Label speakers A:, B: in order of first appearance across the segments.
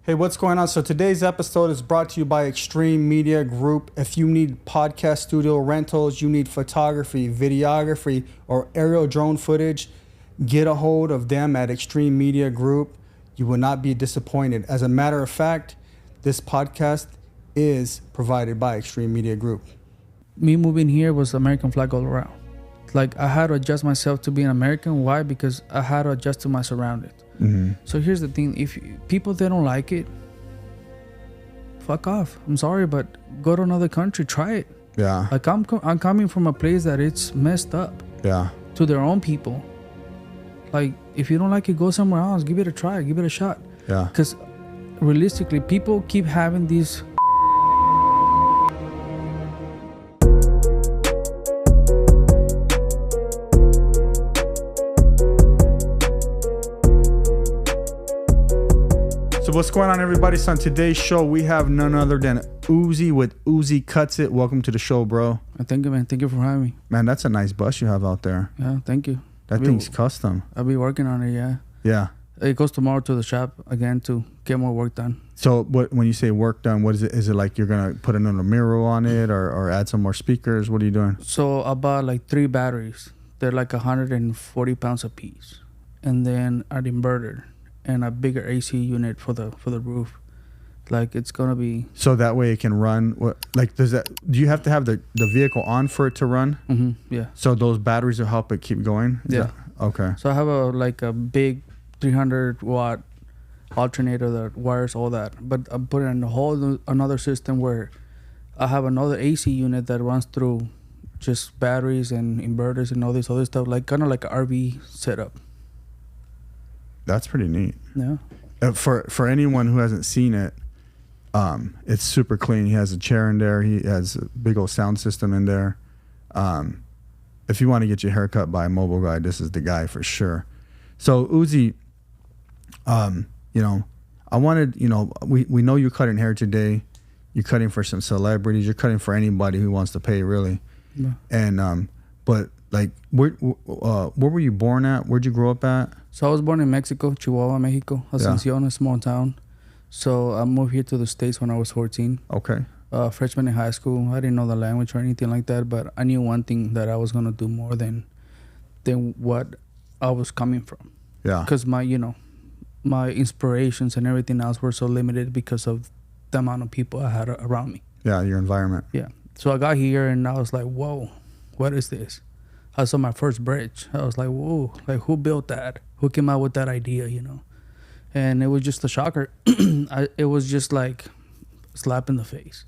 A: Hey, what's going on? So today's episode is brought to you by Extreme Media Group. If you need podcast studio rentals, you need photography, videography, or aerial drone footage, get a hold of them at Extreme Media Group. You will not be disappointed. As a matter of fact, this podcast is provided by Extreme Media Group.
B: Me moving here was American flag all around. Like, I had to adjust myself to being American. Why? Because I had to adjust to my surroundings.
A: Mm-hmm.
B: So here's the thing. If people, they don't like it, fuck off. I'm sorry, but go to another country. Try it.
A: Yeah.
B: Like, I'm coming from a place that it's messed up.
A: Yeah.
B: To their own people. Like, if you don't like it, go somewhere else. Give it a try. Give it a shot.
A: Yeah.
B: Because realistically, people keep having these...
A: So what's going on, everybody? So on today's show, we have none other than Uzi with Uzi Cuts It. Welcome to the show, bro.
B: Thank you, man. Thank you for having me.
A: Man, that's a nice bus you have out there.
B: Yeah, thank you.
A: That thing's custom.
B: I'll be working on it, yeah.
A: Yeah.
B: It goes tomorrow to the shop again to get more work done.
A: So when you say work done, what is it? Is it like you're going to put another mirror on it or add some more speakers? What are you doing?
B: So I bought like 3 batteries. They're like 140 pounds a piece. And then an inverter and a bigger AC unit for the roof. Like, it's going to be...
A: So that way it can run. Do you have to have the vehicle on for it to run?
B: Mm-hmm, yeah.
A: So those batteries will help it keep going? Okay.
B: So I have a big 300 watt alternator that wires all that. But I'm putting in a whole another system where I have another AC unit that runs through just batteries and inverters and all this other stuff. Like, kind of like an RV setup.
A: That's pretty neat.
B: Yeah.
A: For anyone who hasn't seen it, it's super clean. He has a chair in there. He has a big old sound system in there. If you want to get your hair cut by a mobile guy, this is the guy for sure. So Uzi, I wanted, we know you're cutting hair today. You're cutting for some celebrities. You're cutting for anybody who wants to pay, really.
B: Yeah.
A: And but like, where were you born at? Where'd you grow up at?
B: So I was born in Mexico, Chihuahua, Mexico, Asunción, a small town. So I moved here to the States when I was 14.
A: Okay.
B: Freshman in high school. I didn't know the language or anything like that, but I knew one thing, that I was going to do more than what I was coming from.
A: Yeah.
B: Because my inspirations and everything else were so limited because of the amount of people I had around me.
A: Yeah, your environment.
B: Yeah. So I got here and I was like, whoa, what is this? I saw my first bridge. I was like, whoa, like, who built that? Who came out with that idea, And it was just a shocker. It was just like a slap in the face.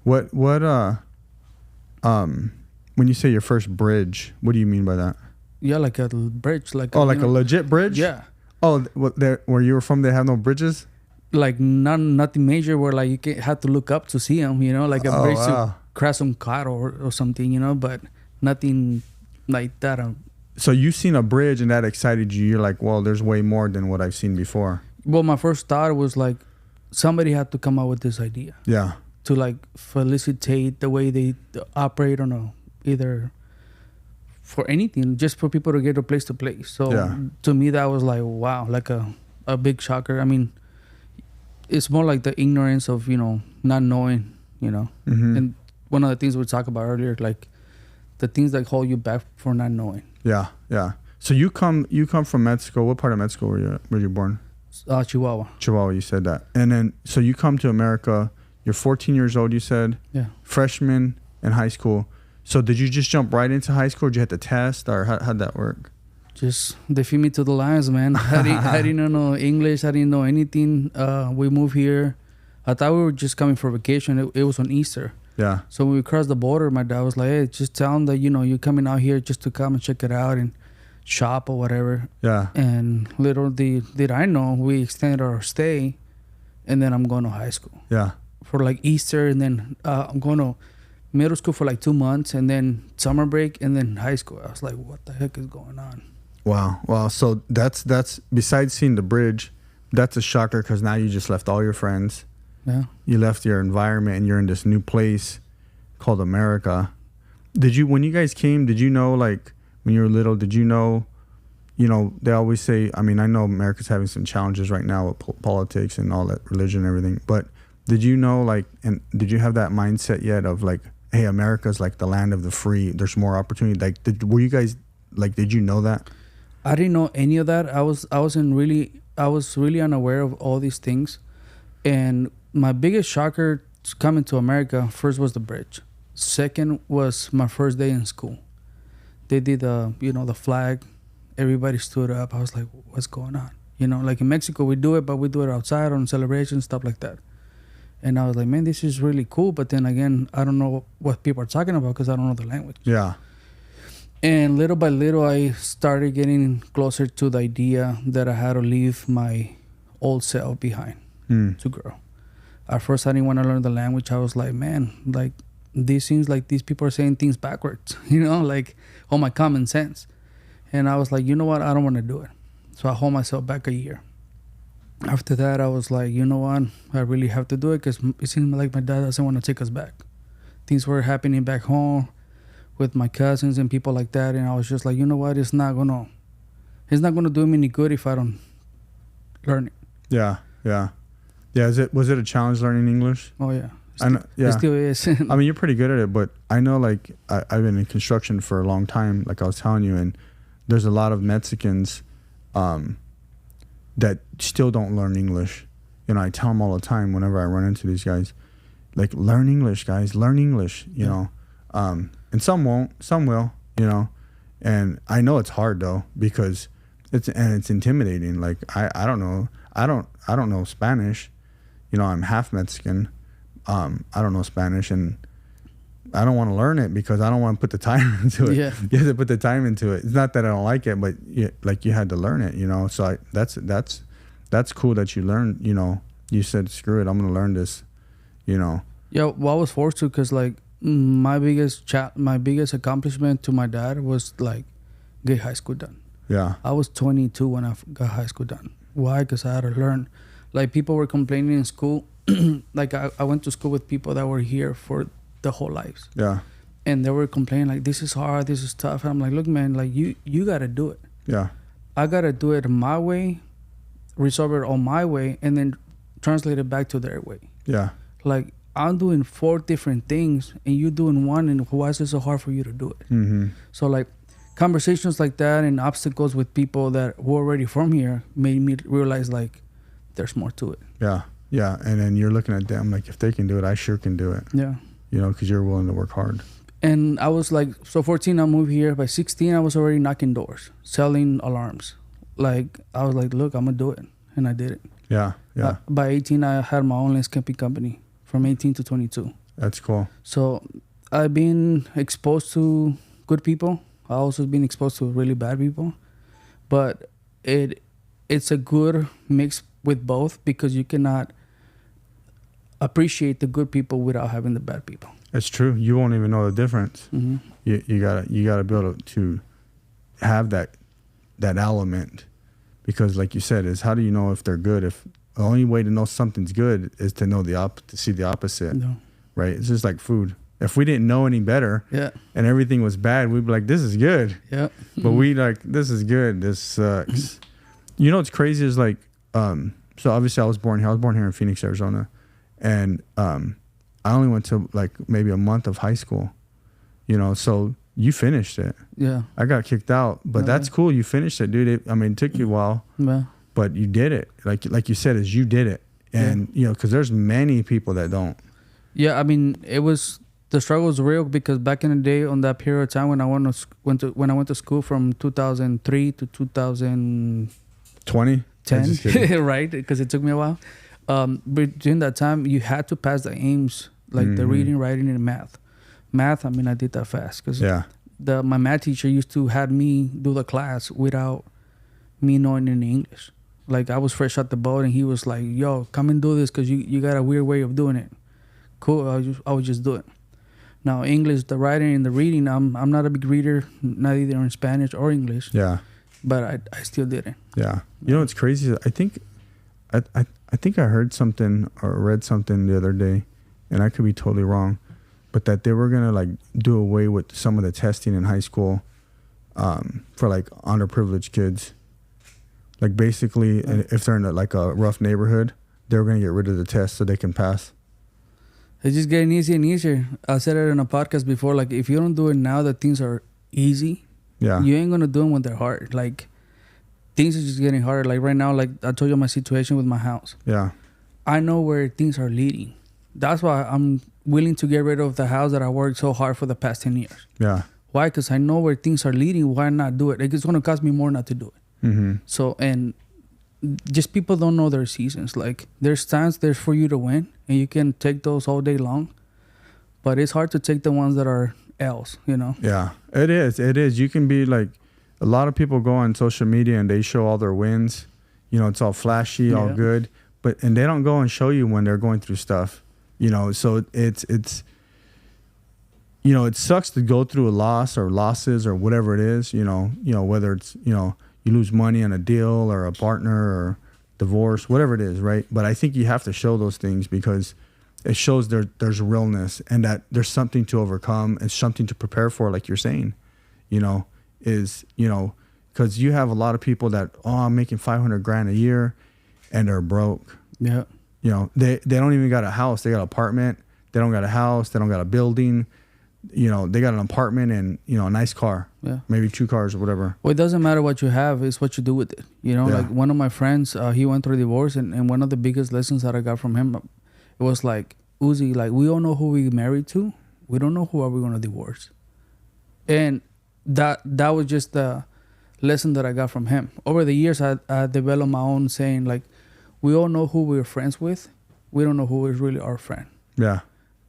A: What when you say your first bridge, what do you mean by that?
B: Yeah, like a bridge. Like
A: a legit bridge?
B: Yeah.
A: Oh, where you were from, they have no bridges?
B: Like nothing major where like you had to look up to see them, like a bridge to cross some car or something, but nothing like that.
A: So you seen a bridge and that excited you. You're like, well, there's way more than what I've seen before.
B: Well, my first thought was like, somebody had to come up with this idea.
A: Yeah.
B: To like felicitate the way they operate on either for anything, just for people to get from place to place. So to me, that was like, wow, like a big shocker. I mean, it's more like the ignorance of, not knowing,
A: Mm-hmm.
B: And one of the things we talked about earlier, like the things that hold you back for not knowing.
A: Yeah, yeah. So you come from Mexico. What part of Mexico were you born?
B: Chihuahua.
A: Chihuahua, you said that. And then, so you come to America. You're 14 years old, you said?
B: Yeah.
A: Freshman in high school. So did you just jump right into high school? Or did you have to test? Or how'd that work?
B: Just, they feed me to the lions, man. I didn't know English. I didn't know anything. We moved here. I thought we were just coming for vacation. It was on Easter.
A: Yeah.
B: So when we crossed the border, my dad was like, hey, just tell them that, you're coming out here just to come and check it out and shop or whatever.
A: Yeah.
B: And little did I know, we extended our stay, and then I'm going to high school.
A: Yeah. For
B: like Easter, and then I'm going to middle school for like 2 months, and then summer break, and then high school. I was like, what the heck is going on?
A: Wow. So that's besides seeing the bridge, that's a shocker because now you just left all your friends.
B: Yeah.
A: You left your environment and you're in this new place called America. When you guys came, did you know, like, when you were little, did you know you know, they always say, I mean, I know America's having some challenges right now with politics and all that, religion and everything, but did you know, like, and did you have that mindset yet of like, hey, America's like the land of the free, there's more opportunity? Like, were you guys, like, did you know that?
B: I didn't know any of that. I was really unaware of all these things. And my biggest shocker coming to America, first was the bridge. Second was my first day in school. They did the flag. Everybody stood up. I was like, what's going on? You know, like in Mexico, we do it, but we do it outside on celebrations, stuff like that. And I was like, man, this is really cool. But then again, I don't know what people are talking about because I don't know the language.
A: Yeah.
B: And little by little, I started getting closer to the idea that I had to leave my old self behind to grow. At first, I didn't want to learn the language. I was like, man, like, this seems like these people are saying things backwards, you know, like all my common sense. And I was like, you know what? I don't want to do it. So I hold myself back a year. After that, I was like, you know what? I really have to do it because it seems like my dad doesn't want to take us back. Things were happening back home with my cousins and people like that. And I was just like, you know what? It's not going to do me any good if I don't learn it.
A: Yeah. Yeah. Yeah. Was it a challenge learning English?
B: Oh, yeah.
A: Yeah.
B: It still is.
A: I mean, you're pretty good at it, but I know, like, I've been in construction for a long time, like I was telling you, and there's a lot of Mexicans that still don't learn English. You know, I tell them all the time whenever I run into these guys, like, learn English, guys, learn English, you know. And some won't, some will, you know. And I know it's hard, though, because it's intimidating. Like, I don't know. I don't know Spanish. You know, I'm half Mexican. I don't know Spanish, and I don't want to learn it because I don't want to put the time into it.
B: Yeah.
A: You have to put the time into it. It's not that I don't like it, but you had to learn it, you know. So that's cool that you learned, you know. You said, screw it, I'm going to learn this, you know.
B: Yeah, well, I was forced to because, like, my biggest accomplishment to my dad was, like, get high school done.
A: Yeah.
B: I was 22 when I got high school done. Why? Because I had to learn. Like, people were complaining in school. Like, I went to school with people that were here for the whole lives.
A: Yeah.
B: And they were complaining, like, this is hard, this is tough. And I'm like, look, man, like, you got to do it.
A: Yeah.
B: I got to do it my way, resolve it on my way, and then translate it back to their way.
A: Yeah.
B: Like, I'm doing 4 different things, and you doing one, and why is it so hard for you to do it?
A: Mm-hmm.
B: So, like, conversations like that and obstacles with people that were already from here made me realize, like, there's more to it.
A: Yeah. Yeah. And then you're looking at them like, if they can do it, I sure can do it.
B: Yeah.
A: You know, because you're willing to work hard.
B: And I was like, so 14, I moved here. By 16, I was already knocking doors, selling alarms. Like, I was like, look, I'm going to do it. And I did it.
A: Yeah. Yeah.
B: By 18, I had my own landscaping company from 18 to 22.
A: That's cool.
B: So I've been exposed to good people. I also been exposed to really bad people. But it's a good mix with both because you cannot appreciate the good people without having the bad people.
A: It's true. You won't even know the difference.
B: Mm-hmm.
A: You gotta be able to have that element, because like you said, is how do you know if they're good? If the only way to know something's good is to know to see the opposite,
B: No.
A: right? It's just like food. If we didn't know any better,
B: Yeah.
A: and everything was bad, we'd be like, this is good.
B: Yeah.
A: But we like, this is good. This sucks. You know what's crazy is like, so obviously I was born here in Phoenix, Arizona. And I only went to like maybe a month of high school, you know, so you finished it.
B: Yeah.
A: I got kicked out, but that's cool. You finished it, dude. It took you a while,
B: Yeah.
A: but you did it. Like you said, is you did it. And, you know, because there's many people that don't.
B: Yeah, I mean, the struggle was real because back in the day, on that period of time when I went to school from 2003 to 2010, right? Because it took me a while. But during that time, you had to pass the aims, like the reading, writing, and math. Math, I mean, I did that fast because my math teacher used to have me do the class without me knowing any English. Like, I was fresh out the boat, and he was like, "Yo, come and do this because you got a weird way of doing it." Cool, I would just do it. Now, English, the writing and the reading, I'm not a big reader, not either in Spanish or English.
A: Yeah.
B: But I still did it.
A: Yeah. You know what's crazy? I think I heard something or read something the other day, and I could be totally wrong, but that they were gonna like do away with some of the testing in high school, for like underprivileged kids. Like basically, if they're in a rough neighborhood, they're going to get rid of the test so they can pass.
B: It's just getting easier and easier. I said it in a podcast before. Like if you don't do it now that things are easy, you ain't going to do them when they're hard. Like things are just getting harder. Like right now, like I told you my situation with my house.
A: Yeah.
B: I know where things are leading. That's why I'm willing to get rid of the house that I worked so hard for the past 10 years.
A: Yeah.
B: Why? Because I know where things are leading. Why not do it? Like, it's going to cost me more not to do it.
A: Mm-hmm.
B: So, and just people don't know their seasons. Like, there's times there's for you to win, and you can take those all day long. But it's hard to take the ones that are L's, you know?
A: Yeah, it is. It is. You can be like, a lot of people go on social media and they show all their wins. You know, it's all flashy, all good. And they don't go and show you when they're going through stuff. You know, so it's you know, it sucks to go through a loss or losses or whatever it is, you know, whether it's, you know, you lose money on a deal or a partner or divorce, whatever it is, right? But I think you have to show those things because it shows there's realness and that there's something to overcome and something to prepare for, like you're saying, you know, because you have a lot of people that, I'm making $500,000 a year and they're broke.
B: Yeah.
A: You know, they don't even got a house. They got an apartment. They don't got a house. They don't got a building. You know, they got an apartment and, you know, a nice car. Yeah. Maybe 2 cars or whatever.
B: Well, it doesn't matter what you have. It's what you do with it. You know, like one of my friends, he went through a divorce. And one of the biggest lessons that I got from him, it was like, Uzi, like, we don't know who we married to. We don't know who are we going to divorce. And that was just the lesson that I got from him. Over the years, I developed my own saying, like, we all know who we're friends with. We don't know who is really our friend. Yeah.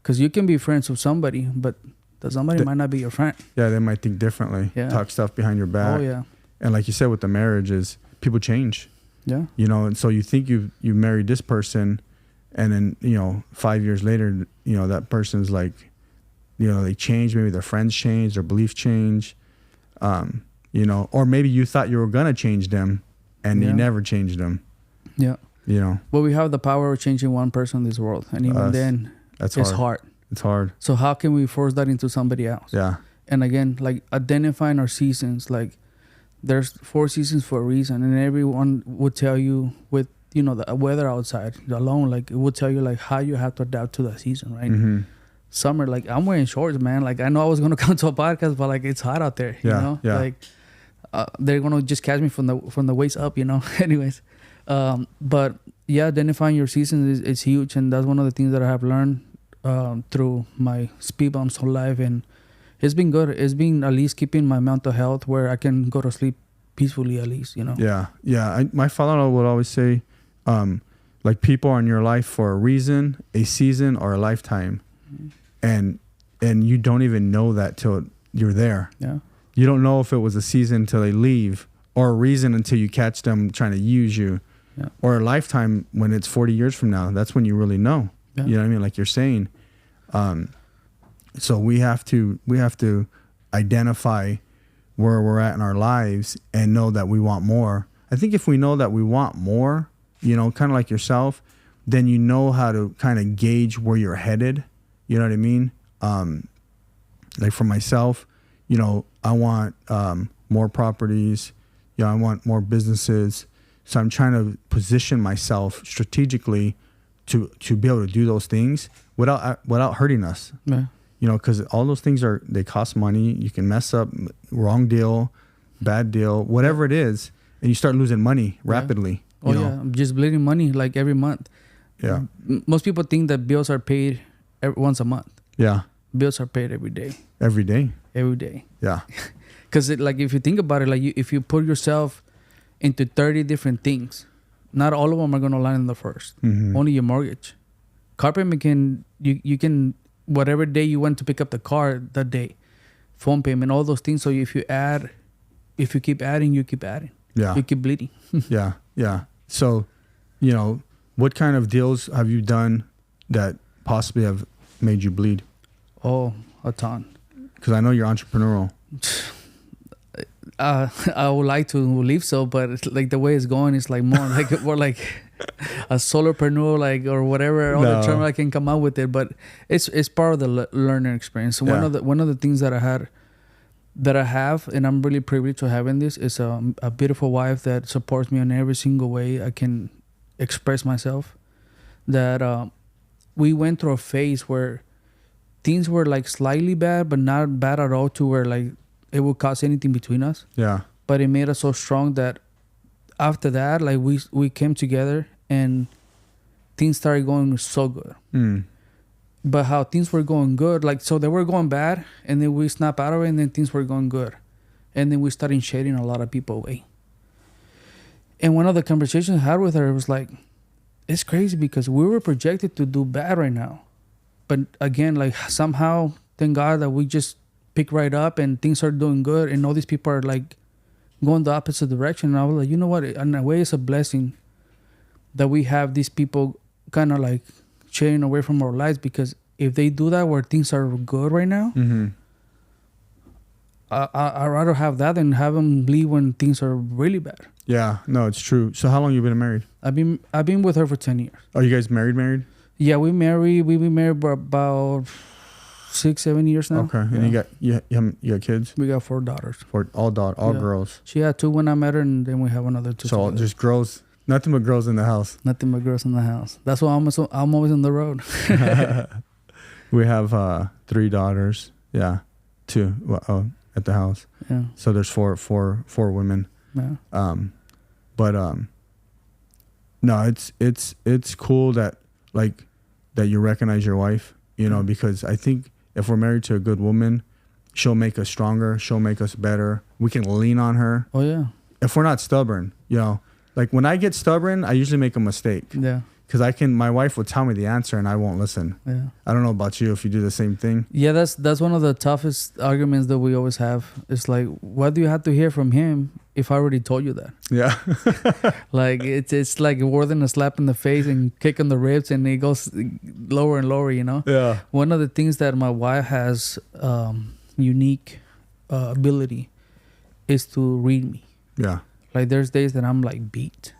B: Because you can be friends with somebody, but somebody might not be your friend.
A: Yeah, they might think differently. Yeah. Talk stuff behind your back.
B: Oh, yeah.
A: And like you said with the marriages, people change. Yeah. You know, and so you think you married this person, and then, you know, 5 years later, you know, that person's like, you know, they change. Maybe their friends change, their beliefs change. You know, or maybe you thought you were going to change them, and you never changed them. Yeah. You know.
B: But we have the power of changing one person in this world. And even then, it's hard.
A: It's hard.
B: So how can we force that into somebody else? Yeah. And again, like identifying our seasons, like there's 4 seasons for a reason. And everyone would tell you with, you know, the weather outside alone, like it would tell you like how you have to adapt to that season, right? Mm-hmm. Summer, like I'm wearing shorts, man. Like I know I was going to come to a podcast, but like it's hot out there, you know? Yeah. Like they're going to just catch me from the waist up, you know? Anyways. But yeah, identifying your seasons is huge. And that's one of the things that I have learned through my speed bumps whole life, and it's been good. It's been at least keeping my mental health where I can go to sleep peacefully, at least, you know. Yeah. My father would always say, like, people are in your life for a reason, a season, or a lifetime, and you don't even know that till you're there. Yeah. You don't know if it was a season until they leave, or a reason until you catch them trying to use you, or a lifetime when it's 40 years from now. That's when you really know. Yeah. You know what I mean? Like you're saying. So we have to identify where we're at in our lives and know that we want more. I think if we know that we want more, you know, kind of like yourself, then you know how to kind of gauge where you're headed. You know what I mean? Like for myself, you know, I want more properties. You know, I want more businesses. So I'm trying to position myself strategically to be able to do those things without hurting us. Yeah. You know, because all those things they cost money. You can mess up, wrong deal, bad deal, whatever it is, and you start losing money rapidly. Oh, you know? Yeah, just bleeding money like every month. Yeah. Most people think that bills are paid once a month. Yeah. Bills are paid every day.
A: Every day.
B: Every day.
A: Yeah.
B: Because like if you think about it, like if you put yourself into 30 different things, not all of them are going to land in the first. Mm-hmm. Only your mortgage. Car payment you can, whatever day you went to pick up the car that day, phone payment, all those things. So if you keep adding, you keep adding. Yeah. You keep bleeding.
A: Yeah. Yeah. So, you know, what kind of deals have you done that possibly have made you bleed?
B: Oh, a ton.
A: Because I know you're entrepreneurial.
B: I would like to believe so, but it's like the way it's going is like more like a solopreneur, like, or whatever other term I can come up with it. But it's part of the learning experience. Yeah. One of the things that I had that I have, and I'm really privileged to having this, is a beautiful wife that supports me in every single way I can express myself. That we went through a phase where things were like slightly bad, but not bad at all to where like it would cause anything between us.
A: Yeah.
B: But it made us so strong that after that, like we came together and things started going so good. But how things were going good, like, so they were going bad, and then we snap out of it, and then things were going good. And then we started shading a lot of people away. And one of the conversations I had with her was like, it's crazy because we were projected to do bad right now. But again, like, somehow, thank God that we just pick right up and things are doing good, and all these people are like going the opposite direction. And I was like, you know what? In a way, it's a blessing that we have these people kind of like shading away from our lives, because if they do that where things are good right now, I'd rather have that than have them leave when things are really bad.
A: Yeah, no, it's true. So how long you been married?
B: I've been with her for 10 years.
A: Are you guys married?
B: Yeah, we've been married for about 6-7 years now.
A: Okay,
B: yeah.
A: And you got kids?
B: We got 4 daughters.
A: All girls.
B: She had 2 when I met her, and then we have another 2.
A: So just girls. Nothing but girls in the house.
B: Nothing but girls in the house. That's why I'm always on the road.
A: We have 3 daughters. Yeah, 2 at the house.
B: Yeah.
A: So there's four women.
B: Yeah.
A: No, it's cool that that you recognize your wife. You know, because I think if we're married to a good woman, she'll make us stronger. She'll make us better. We can lean on her.
B: Oh yeah.
A: If we're not stubborn, you know. Like when I get stubborn, I usually make a mistake.
B: Yeah.
A: Because my wife will tell me the answer and I won't listen.
B: Yeah.
A: I don't know about you if you do the same thing.
B: Yeah, that's one of the toughest arguments that we always have. It's like, what do you have to hear from him if I already told you that?
A: Yeah.
B: Like it's like more than a slap in the face and kick on the ribs, and it goes lower and lower, you know?
A: Yeah.
B: One of the things that my wife has unique ability is to read me.
A: Yeah.
B: Like there's days that I'm like beat.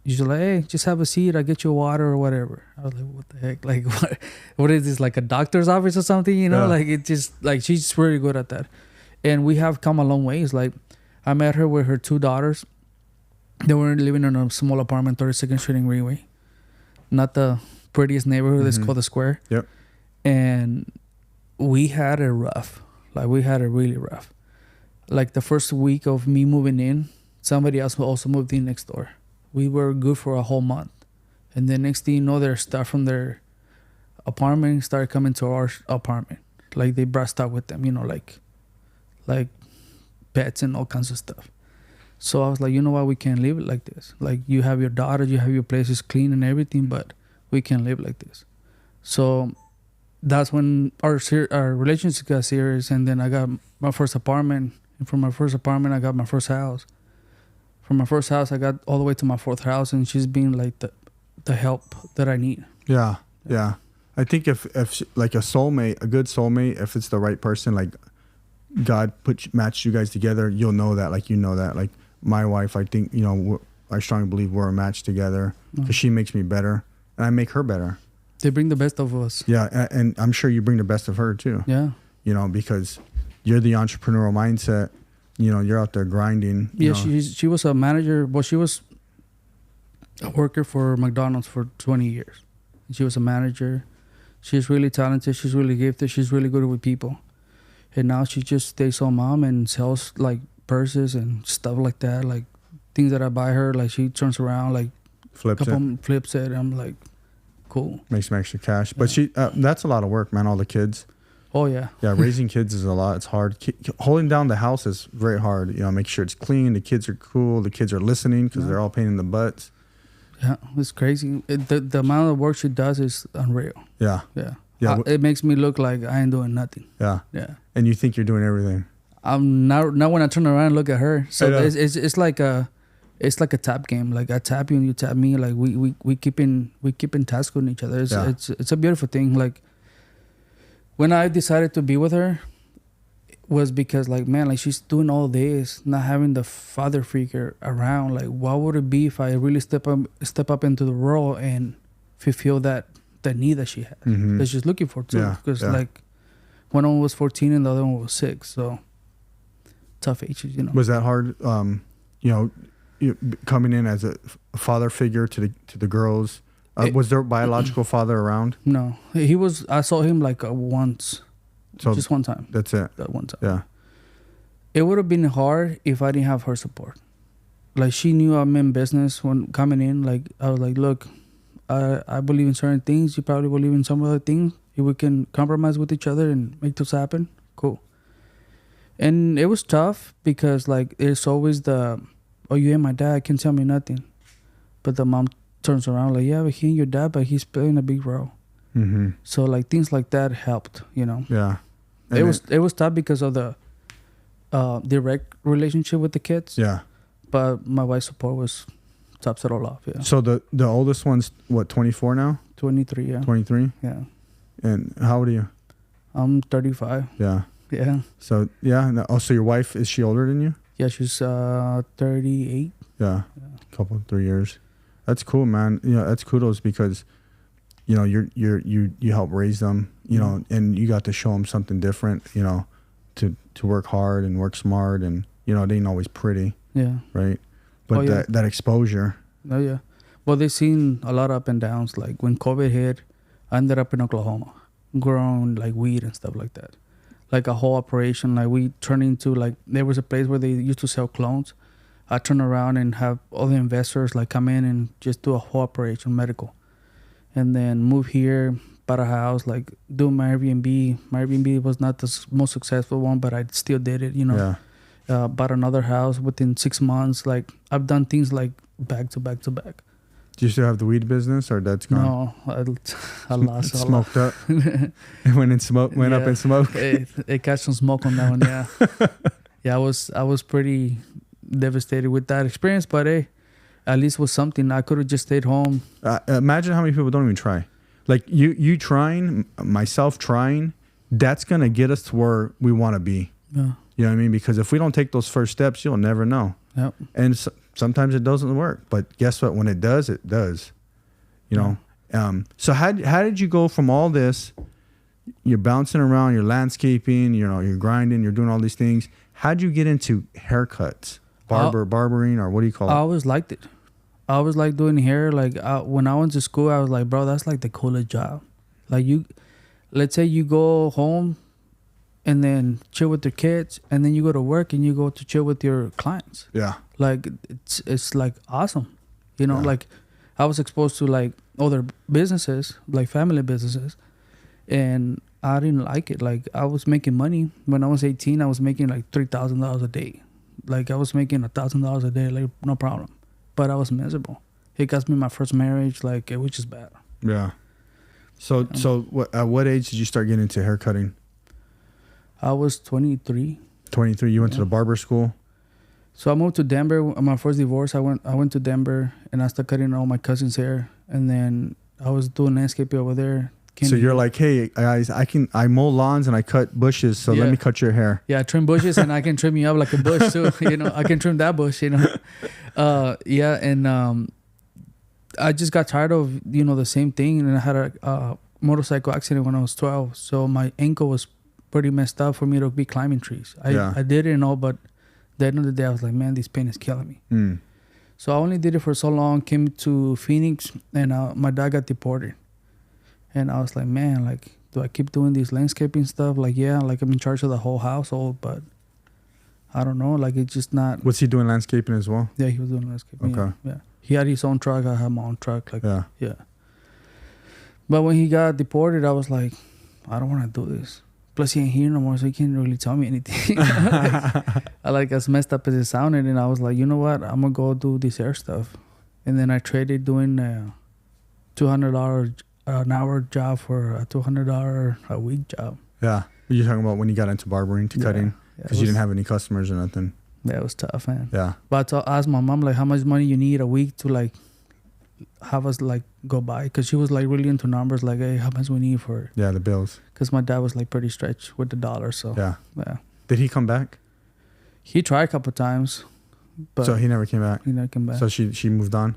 B: She's like, hey, just have a seat. I'll get you water or whatever. I was like, what the heck? Like, what is this? Like a doctor's office or something? You know,
A: Yeah.
B: like it just like she's really good at that. And we have come a long ways. Like I met her with her 2 daughters. They were living in a small apartment, 32nd Street in Greenway. Not the prettiest neighborhood. It's called the Square.
A: Yep.
B: And we had it rough. Like we had it really rough. Like the first week of me moving in, somebody else also moved in next door. We were good for a whole month. And then next thing you know, their stuff from their apartment started coming to our apartment. Like they brought stuff with them, you know, like pets and all kinds of stuff. So I was like, you know what, we can't live it like this. Like you have your daughter, you have your places clean and everything, but we can't live like this. So that's when our relationship got serious. And then I got my first apartment. And from my first apartment, I got my first house. From my first house, I got all the way to my 4th house, and she's been like the help that I need.
A: Yeah. Yeah. I think if like a good soulmate, if it's the right person, like God matched you guys together, you'll know that. Like, you know that. Like my wife, I think, you know, I strongly believe we're a match together because she makes me better and I make her better.
B: They bring the best of us.
A: Yeah. And I'm sure you bring the best of her too.
B: Yeah.
A: You know, because you're the entrepreneurial mindset. You know, you're out there grinding.
B: Yeah, she was a manager. Well, she was a worker for McDonald's for 20 years. She was a manager. She's really talented. She's really gifted. She's really good with people. And now she just stays home mom and sells like purses and stuff like that. Like things that I buy her, like she turns around, like flips it. I'm like, cool.
A: Makes some extra cash. But that's a lot of work, man, all the kids.
B: Oh, yeah.
A: Yeah, raising kids is a lot. It's hard. Holding down the house is very hard. You know, make sure it's clean. The kids are cool. The kids are listening because they're all pain in the butts.
B: Yeah, it's crazy. The amount of work she does is unreal.
A: Yeah.
B: Yeah.
A: Yeah.
B: It makes me look like I ain't doing nothing.
A: Yeah.
B: Yeah.
A: And you think you're doing everything.
B: I'm not when I turn around and look at her. So it's like a tap game. Like I tap you and you tap me. Like we keep in touch with each other. It's a beautiful thing. Like when I decided to be with her was because like, man, like she's doing all this, not having the father figure around. Like what would it be if I really step up into the role and fulfill that need that she had, that she's looking for too. Because like one of them was 14 and the other one was 6. So tough ages, you know.
A: Was that hard? Coming in as a father figure to the girls. Was their biological father around?
B: No, he was. I saw him like once, just one time.
A: That's it.
B: That one time.
A: Yeah.
B: It would have been hard if I didn't have her support. Like, she knew I'm in business when coming in. Like, I was like, look, I believe in certain things. You probably believe in some other things. If we can compromise with each other and make this happen, cool. And it was tough because, like, it's always the, oh, you ain't my dad, can't tell me nothing. But the mom turns around like, yeah, but he ain't your dad, but he's playing a big role.
A: Mm-hmm.
B: So, like, things like that helped, you know.
A: Yeah. And
B: it was tough because of the direct relationship with the kids.
A: Yeah.
B: But my wife's support was tops it all off. Yeah.
A: So the oldest one's what, 24 now?
B: 23. Yeah.
A: 23.
B: Yeah.
A: And how old are you?
B: I'm 35.
A: Yeah.
B: Yeah.
A: So yeah. Oh, so your wife, is she older than you?
B: Yeah, she's 38.
A: Yeah. Couple 3 years. That's cool, man. You know, that's kudos because, you know, you help raise them, you know, and you got to show them something different, you know, to work hard and work smart, and, you know, it ain't always pretty.
B: Yeah.
A: Right. But that exposure.
B: Oh, yeah. Well, they've seen a lot of up and downs. Like, when COVID hit, I ended up in Oklahoma growing like weed and stuff like that. Like a whole operation. Like, we turned into, like, there was a place where they used to sell clones. I turn around and have all the investors like come in and just do a whole operation, medical. And then move here, bought a house, like do my Airbnb. My Airbnb was not the most successful one, but I still did it, you know.
A: Yeah.
B: Bought another house within 6 months. Like, I've done things like back to back to back.
A: Do you still have the weed business, or that's gone?
B: No, I lost.
A: Smoked up. It went up in smoke.
B: It catch some smoke on that one. Yeah. Yeah, I was pretty devastated with that experience, but hey, at least was something. I could have just stayed home.
A: Imagine how many people don't even try. Like you trying, myself trying. That's gonna get us to where we want to be.
B: Yeah.
A: You know what I mean? Because if we don't take those first steps, you'll never know.
B: Yep.
A: And sometimes it doesn't work. But guess what? When it does, it does. You know? So how did you go from all this, you're bouncing around, you're landscaping, you know, you're grinding, you're doing all these things. How'd you get into haircuts? Barbering, or what do you call it?
B: I always liked it. I always liked doing hair. Like, when I went to school, I was like, bro, that's like the coolest job. Like, let's say you go home and then chill with your kids, and then you go to work and you go to chill with your clients.
A: Yeah.
B: Like, it's like awesome. You know, like, I was exposed to like other businesses, like family businesses, and I didn't like it. Like, I was making money. When I was 18, I was making like $3,000 a day. Like, I was making $1,000 a day, like, no problem. But I was miserable. It got me my first marriage. Like, it was just bad.
A: Yeah. So at what age did you start getting into hair cutting?
B: I was 23.
A: 23. You went to the barber school?
B: So I moved to Denver. My first divorce, I went to Denver, and I started cutting all my cousins' hair. And then I was doing landscaping over there.
A: So you're like, hey guys, I mow lawns and I cut bushes, so let me cut your hair.
B: Yeah, I trim bushes and I can trim you up like a bush too. You know, I can trim that bush, you know. And I just got tired of, you know, the same thing, and I had a motorcycle accident when I was 12. So my ankle was pretty messed up for me to be climbing trees. I did it and all, but at the end of the day I was like, man, this pain is killing me. So I only did it for so long, came to Phoenix, and my dad got deported. And I was like, man, like, do I keep doing this landscaping stuff? Like, yeah, like, I'm in charge of the whole household, but I don't know. Like, it's just not.
A: Was he doing landscaping as well?
B: Yeah, he was doing landscaping.
A: Okay.
B: Yeah. He had his own truck. I had my own truck. Like,
A: yeah.
B: But when he got deported, I was like, I don't want to do this. Plus, he ain't here no more, so he can't really tell me anything. As messed up as it sounded, and I was like, you know what? I'm going to go do this hair stuff. And then I traded doing $200 an hour job for a $200 a week job.
A: Yeah. You're talking about when you got into barbering to cutting? Because you didn't have any customers or nothing.
B: Yeah, it was tough, man.
A: Yeah.
B: But I asked my mom, like, how much money you need a week to, like, have us, like, go by? Because she was, like, really into numbers, like, hey, how much we need for...
A: Yeah, the bills.
B: Because my dad was, like, pretty stretched with the dollar, so... Yeah.
A: Did he come back?
B: He tried a couple of times, but...
A: So he never came back?
B: He never came back.
A: So she moved on?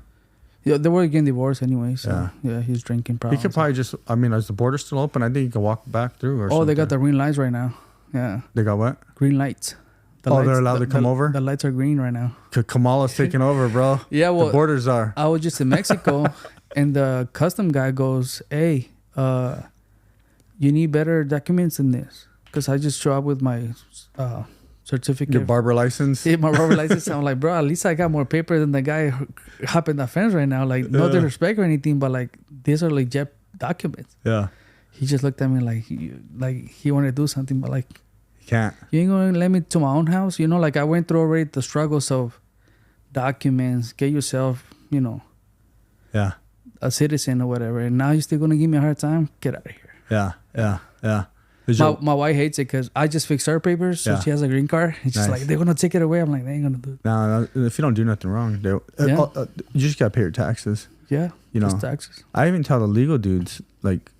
B: Yeah, they were getting divorced anyway, so he's drinking probably.
A: He could probably just, I mean, is the border still open? I think he can walk back through or something.
B: Oh, they got the green lights right now. Yeah.
A: They got what?
B: Green lights.
A: They're allowed to come over?
B: The lights are green right now.
A: Kamala's taking over, bro.
B: Yeah, well,
A: the borders are.
B: I was just in Mexico, and the custom guy goes, "Hey, you need better documents than this." Because I just show up with my certificate.
A: Your barber license?
B: Yeah, my barber license. I'm like, bro, at least I got more paper than the guy hopping the fence right now. Like, no disrespect or anything, but like, these are legit documents.
A: Yeah.
B: He just looked at me like he wanted to do something, but like,
A: can't.
B: You ain't gonna let me to my own house? You know, like I went through already the struggles of documents, get yourself, you know, a citizen or whatever. And now you're still gonna give me a hard time? Get out of here.
A: Yeah.
B: My wife hates it because I just fixed her papers, so she has a green card. It's just like, they're gonna take it away. I'm like, they ain't gonna do it.
A: No, if you don't do nothing wrong, you just gotta pay your taxes.
B: Yeah,
A: you know,
B: just taxes.
A: I even tell the legal dudes, like,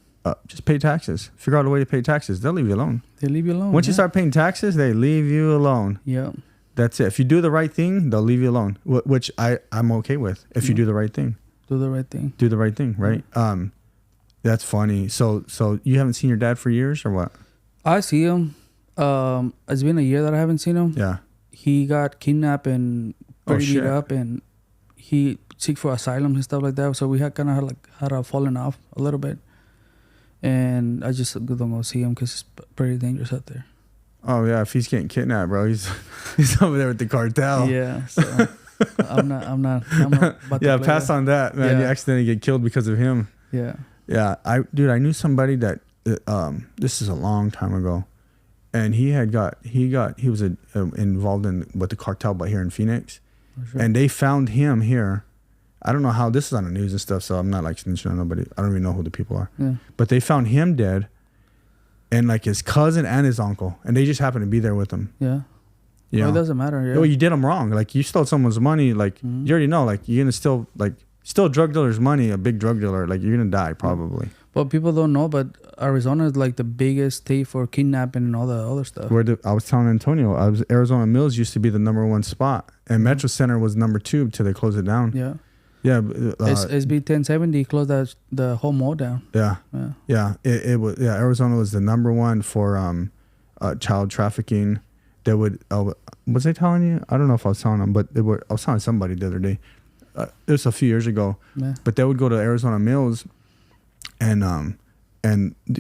A: just pay taxes. Figure out a way to pay taxes. They'll leave you alone.
B: They leave you alone.
A: Once you start paying taxes, they leave you alone.
B: Yeah.
A: That's it. If you do the right thing, they'll leave you alone, which I'm okay with. If you do the right thing.
B: Do the right thing.
A: Do the right thing, right? That's funny. So you haven't seen your dad for years or what?
B: I see him. It's been a year that I haven't seen him.
A: Yeah.
B: He got kidnapped and pretty beat up, and he seek for asylum and stuff like that. So we had a falling off a little bit. And I just don't go see him because it's pretty dangerous out there.
A: Oh yeah, if he's getting kidnapped, bro, he's over there with the cartel.
B: Yeah, so I'm not about to play
A: pass
B: that.
A: on that, man. You accidentally get killed because of him.
B: Yeah.
A: I knew somebody that this is a long time ago, and he was involved with the cartel, but here in Phoenix, and they found him here. I don't know how this is on the news and stuff, so I'm not like snitching on nobody. I don't even know who the people are. Yeah. But they found him dead, and like his cousin and his uncle, and they just happened to be there with him.
B: Yeah. Well, it doesn't matter. Yeah.
A: Well, you did them wrong. Like you stole someone's money. Like you already know. Like you're gonna steal a drug dealer's money, a big drug dealer. Like you're gonna die probably.
B: Well, people don't know, but Arizona is like the biggest state for kidnapping and all the other stuff.
A: I was telling Antonio, Arizona Mills used to be the #1 spot, and Metro Center was #2 till they closed it down.
B: Yeah.
A: Yeah,
B: SB 1070 closed the whole mall down.
A: Yeah. It was Arizona was the #1 for child trafficking. They would was I telling you? I don't know if I was telling them, but I was telling somebody the other day. It was a few years ago. Yeah. But they would go to Arizona Mills, and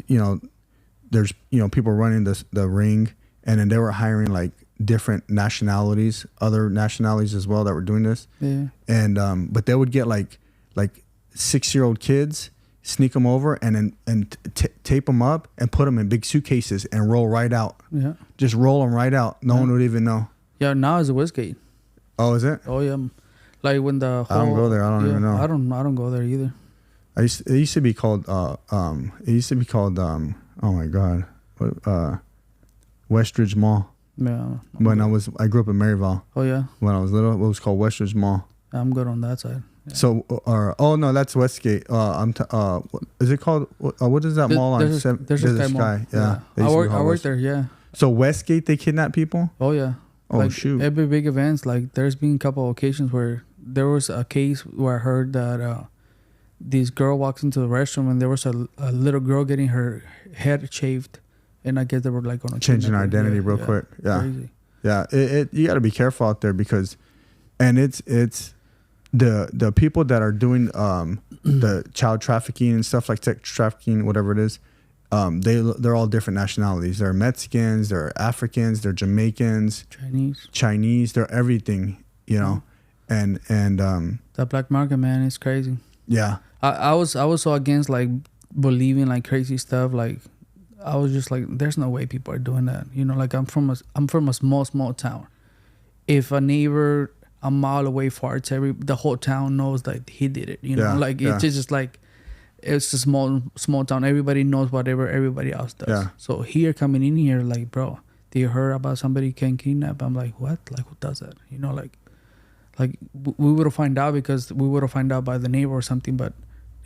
A: you know, there's people running the ring, and then they were hiring like different nationalities, other nationalities as well that were doing this. Yeah. And but they would get like 6-year-old kids, sneak them over, and then tape them up and put them in big suitcases and roll right out. Yeah. Just roll them right out. No one would even know.
B: Yeah. Now it's a Westgate.
A: Oh, is it?
B: Oh yeah. Like when the whole,
A: I don't go there. I don't even know.
B: I don't go there either.
A: It used to be called oh my God, Westridge Mall.
B: Yeah.
A: When I grew up in Maryville.
B: Oh yeah.
A: When I was little, it was called Westridge Mall.
B: I'm good on that side. Yeah.
A: So, no, that's Westgate. Is it called? What is that mall on?
B: There's a Sky. Yeah. I work there. Yeah.
A: So Westgate, they kidnap people.
B: Oh yeah.
A: Oh
B: like
A: shoot.
B: Every big events, like there's been a couple of occasions where there was a case where I heard that this girl walks into the restroom and there was a little girl getting her head shaved. And I guess they were like on
A: changing her identity real quick. Yeah.
B: Crazy.
A: Yeah. You got to be careful out there because, and it's the people that are doing the child trafficking and stuff like sex trafficking, whatever it is. They're all different nationalities. They're Mexicans, they're Africans, they're Jamaicans, Chinese. They're everything, you know, and
B: the black market, man, is crazy.
A: Yeah.
B: I was so against like believing like crazy stuff like. I was just like, there's no way people are doing that. You know, like I'm from a small town. If a neighbor a mile away farts, the whole town knows that he did it. You know, it's just like, it's a small town. Everybody knows whatever everybody else does. Yeah. So here coming in here, like, bro, do you heard about somebody can kidnap? I'm like, what? Like, who does that? You know, like we would have found out because we would have found out by the neighbor or something, but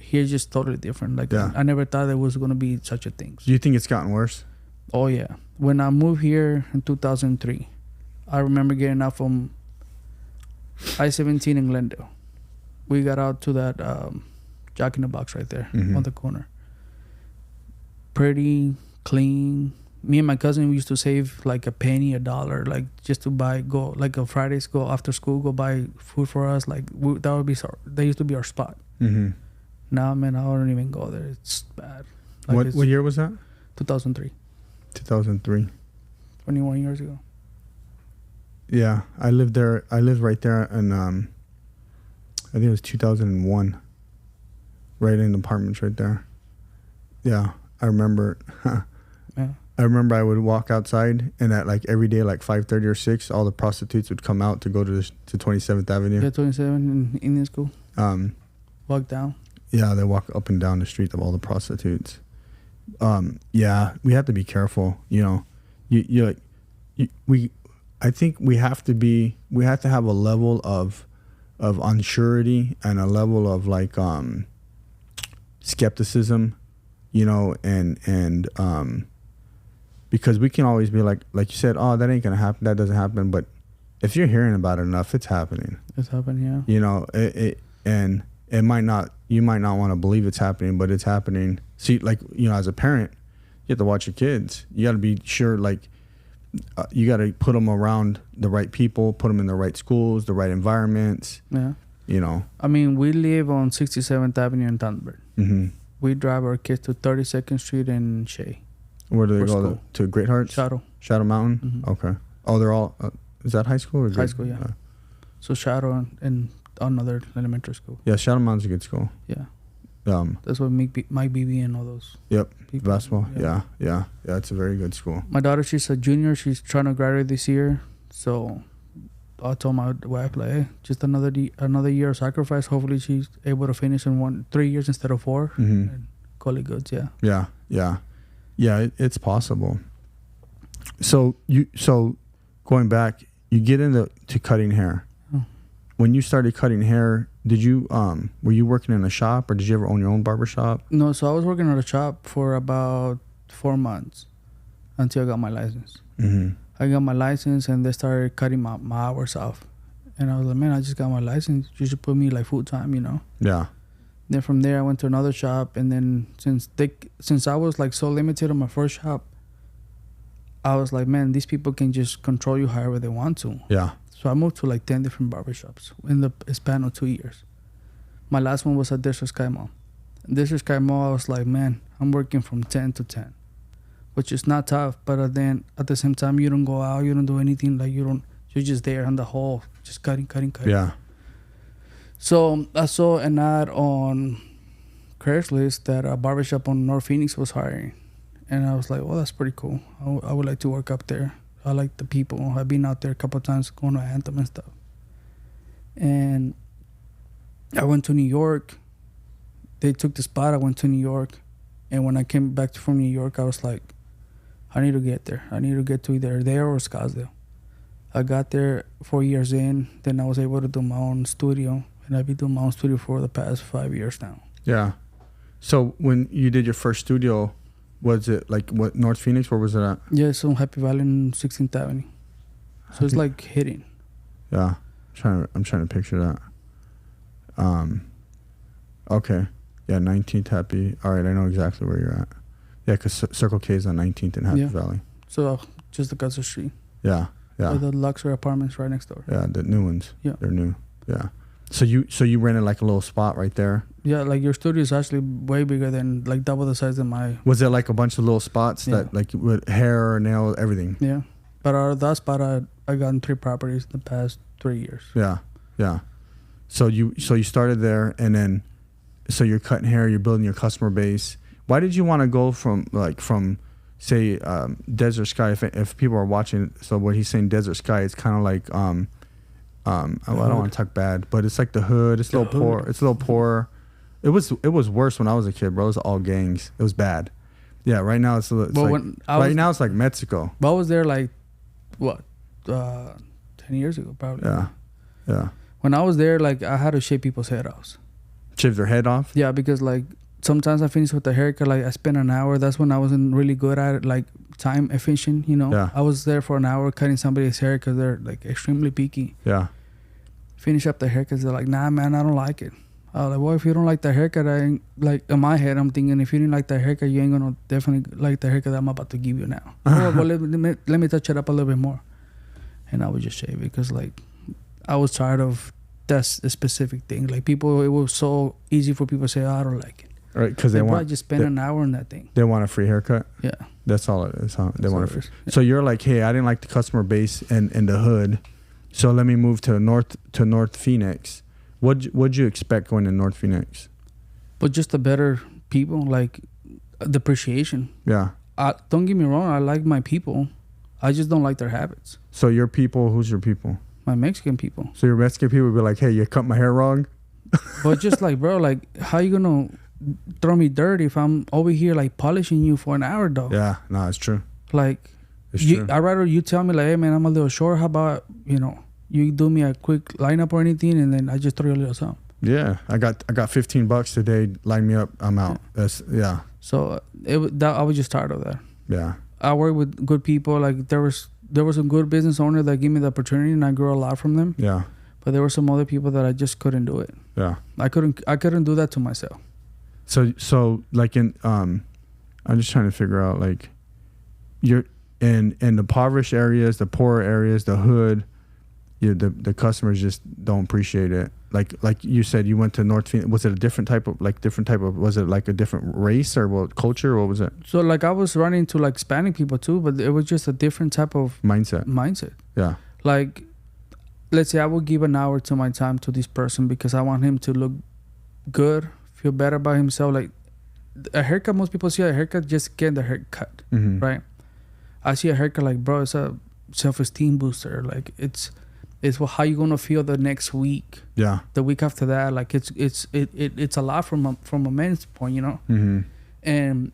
B: here's just totally different. Like I never thought there was gonna be such a thing.
A: Do you think it's gotten worse?
B: Oh yeah. When I moved here in 2003, I remember getting out from I-17 in Glendale. We got out to that Jack in the Box right there on the corner. Pretty clean, me and my cousin, we used to save like a penny, $1, like just to go like a Fridays, go after school, go buy food for us. Like that used to be our spot.
A: Mm-hmm.
B: Now, man, I don't even go there. It's bad. Like
A: What year was that?
B: 2003.
A: 2003.
B: 21 years ago.
A: Yeah, I lived there. I lived right there, and I think it was 2001. Right in the apartments right there. Yeah, I remember.
B: Yeah.
A: I remember I would walk outside, and at like every day, like 5:30 or 6, all the prostitutes would come out to go to 27th Avenue.
B: Yeah, 27 in Indian school. Walk down.
A: Yeah, they walk up and down the street of all the prostitutes. Yeah, we have to be careful. You know, I think we have to have a level of unsurety and a level of like skepticism, you know, and because we can always be like you said, oh, that ain't gonna happen, that doesn't happen. But if you're hearing about it enough, it's happening.
B: It's happening, yeah.
A: You know, and it might not, you might not want to believe it's happening, but it's happening. See, like, you know, as a parent, you have to watch your kids. You got to be sure, like, you got to put them around the right people, put them in the right schools, the right environments.
B: Yeah.
A: You know.
B: I mean, we live on 67th Avenue in Thunderbird. Mm-hmm. We drive our kids to 32nd Street in Shea.
A: Where do they go? To Great Hearts? Shadow Mountain?
B: Mm-hmm.
A: Okay. Oh, they're all, is that high school? Or
B: high school, yeah. So Shadow and another elementary school.
A: Yeah, Shadow Mountain's a good school.
B: Yeah. That's what Mike BB and all those.
A: Yep.
B: People.
A: Basketball. Yeah. It's a very good school.
B: My daughter, she's a junior. She's trying to graduate this year. So I told my wife, like, hey, just another year of sacrifice. Hopefully she's able to finish in 3 years instead of 4. Mm-hmm. And call it goods, yeah. Yeah, it's possible. So going back, you get into cutting hair. Oh. When you started cutting hair, did you were you working in a shop, or did you ever own your own barber shop? No, so I was working at a shop for about 4 months until I got my license. Mm-hmm. I got my license, and they started cutting my hours off. And I was like, man, I just got my license. You should put me like full time, you know?
A: Yeah.
B: Then from there, I went to another shop, and then since I was like so limited on my first shop, I was like, man, these people can just control you however they want to.
A: Yeah.
B: So I moved to like 10 different barbershops in the span of 2 years. My last one was at Desert Sky Mall. Desert Sky Mall, I was like, man, I'm working from 10 to 10, which is not tough. But then at the same time, you don't go out, you don't do anything. Like you're just there on the hall, just cutting.
A: Yeah.
B: So I saw an ad on Craigslist that a barbershop on North Phoenix was hiring. And I was like, well, that's pretty cool. I would like to work up there. I like the people. I've been out there a couple of times going to Anthem and stuff. And I went to New York. They took the spot. I went to New York. And when I came back from New York, I was like, I need to get there. I need to get to either there or Scottsdale. I got there 4 years in. Then I was able to do my own studio. And I've been doing my own studio for the past 5 years now.
A: Yeah. So when you did your first studio, was it like what, North Phoenix? Where was it at?
B: Yeah, it's on Happy Valley in 16th Avenue. So it's like hidden.
A: Yeah, I'm trying to picture that. Okay. Yeah, 19th Happy. All right, I know exactly where you're at. Yeah, because Circle K is on 19th and Happy Valley.
B: So just across the street.
A: Yeah.
B: Or the luxury apartments right next door.
A: Yeah, the new ones.
B: Yeah,
A: they're new. Yeah. So you rented like a little spot right there?
B: Yeah, like your studio is actually way bigger than, like double the size of my...
A: Was there like a bunch of little spots that like with hair, nails, everything?
B: Yeah. But out of that spot, I gotten 3 properties in the past 3 years.
A: Yeah. So you started there, and then, so you're cutting hair, you're building your customer base. Why did you want to go from say, Desert Sky, if people are watching, so what he's saying, Desert Sky, it's kind of like, I don't want to talk bad, but it's like the hood. It's a little poor. It's a little poorer. It was worse when I was a kid, bro. It was all gangs. It was bad. Yeah, right now it's now it's like Mexico.
B: But I was there like, what, 10 years ago probably.
A: Yeah.
B: When I was there, like I had to shave people's head off.
A: Shave their head off?
B: Yeah, because like sometimes I finish with the haircut. Like I spent an hour. That's when I wasn't really good at it. Like time efficient, you know.
A: Yeah.
B: I was there for an hour cutting somebody's hair because they're like extremely picky.
A: Yeah.
B: Finish up the hair because they're like, nah, man, I don't like it. I was like, well, if you don't like the haircut, I ain't, like, in my head, I'm thinking, if you didn't like the haircut, you ain't gonna definitely like the haircut that I'm about to give you now. Well, let me touch it up a little bit more. And I would just shave it because, like, I was tired of that specific thing. Like, people, it was so easy for people to say, oh, I don't like it.
A: Right, because they want...
B: just spend an hour on that thing.
A: They want a free haircut?
B: Yeah.
A: That's all it is, huh? They want a free... So you're like, hey, I didn't like the customer base in the hood, so let me move to North Phoenix. What'd you expect going to North Phoenix?
B: But just the better people, like the appreciation.
A: Yeah.
B: Don't get me wrong, I like my people. I just don't like their habits.
A: So your people, who's your people?
B: My Mexican people.
A: So your Mexican people would be like, hey, you cut my hair wrong?
B: But just like, bro, like, how you gonna throw me dirt if I'm over here like polishing you for an hour, though?
A: Yeah, no, it's true.
B: Like,
A: true.
B: I'd rather you tell me like, hey man, I'm a little short. How about, you do me a quick lineup or anything, and then I just throw you a little something. Yeah,
A: I got $15 today. Line me up. I'm out. Yeah.
B: So I was just tired of that.
A: Yeah.
B: I work with good people. Like there was some good business owners that gave me the opportunity, and I grew a lot from them.
A: Yeah.
B: But there were some other people that I just couldn't do it.
A: Yeah.
B: I couldn't do that to myself.
A: So like I'm just trying to figure out, like, you're in the impoverished areas, the poorer areas, the hood. The customers just don't appreciate it. Like you said, you went to North Phoenix. Was it a different type of? Was it like a different race or what culture? What was it?
B: So like I was running to like Hispanic people too, but it was just a different type of mindset. Yeah. Like, let's say I would give an hour to my time to this person because I want him to look good, feel better about himself. Like a haircut, most people see a haircut just getting the haircut, right? I see a haircut like, bro, it's a self-esteem booster. Like it's how you gonna feel the next week. Yeah. The week after that, like it's a lot from a man's point, And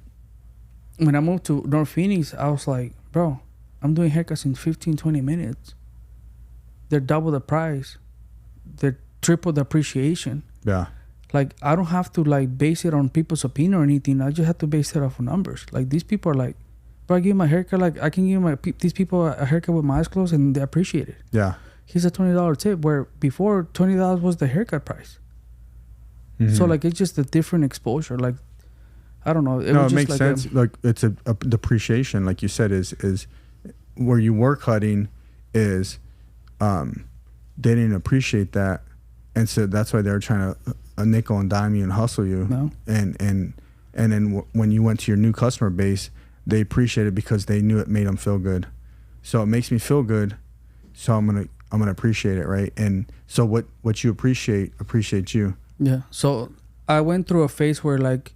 B: when I moved to North Phoenix, I was like, bro, I'm doing haircuts in 15-20 minutes. They're double the price. They're triple the appreciation. Yeah. Like I don't have to like base it on people's opinion or anything. I just have to base it off of numbers. Like these people are like, bro, I give my haircut, like I can give these people a haircut with my eyes closed and they appreciate it. Yeah. Here's a $20 tip, where before $20 was the haircut price. So like it's just a different exposure. Like I don't know.
A: It makes like sense. Like it's a depreciation, like you said, is where you were cutting is they didn't appreciate that, and so that's why they're trying to nickel and dime you and hustle you. No. And then when you went to your new customer base, they appreciated it because they knew it made them feel good. So it makes me feel good, so I'm gonna appreciate it, right? And so what you appreciates you.
B: Yeah. So I went through a phase where like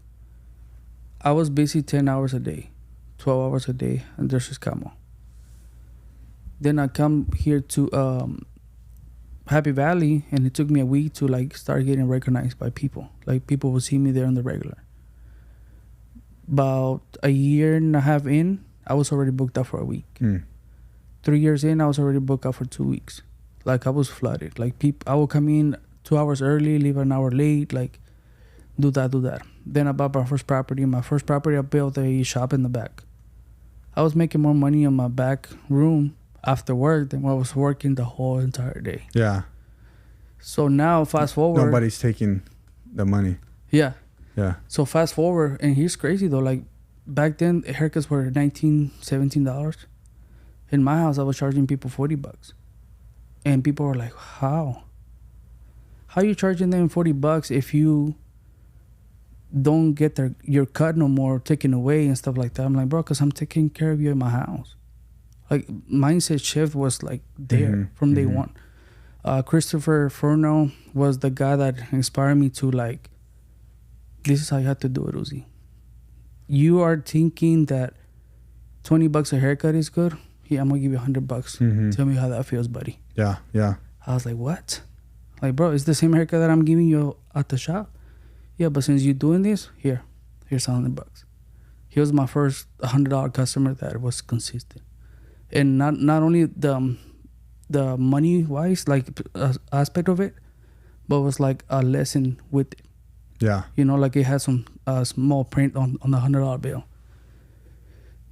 B: I was busy 10 hours a day, 12 hours a day, and there's this camo. Then I come here to Happy Valley, and it took me a week to like start getting recognized by people. Like people will see me there on the regular. About a year and a half in, I was already booked out for a week. 3 years in, I was already booked out for 2 weeks. Like I was flooded. Like I would come in 2 hours early, leave an hour late, like do that. Then I bought my first property. My first property, I built a shop in the back. I was making more money in my back room after work than when I was working the whole entire day. Yeah. So now fast forward.
A: Nobody's taking the money.
B: Yeah. Yeah. So fast forward, and here's crazy though. Like back then, haircuts were $19, $17. In my house, I was charging people $40, and people were like, "How? How you charging them $40 if you don't get your cut no more taken away and stuff like that?" I'm like, bro, because I'm taking care of you in my house. Like mindset shift was like there from day one. Christopher Furno was the guy that inspired me to like, this is how you have to do it, Uzi. You are thinking that $20 a haircut is good. Yeah, I'm gonna give you $100. Tell me how that feels, buddy. Yeah, yeah. I was like, what? Like, bro, it's the same haircut that I'm giving you at the shop. Yeah, but since you're doing this, here's $100. He was my first $100 customer that was consistent, and not only the money wise, like aspect of it, but was like a lesson with it. Yeah, like it had some small print on the $100 bill.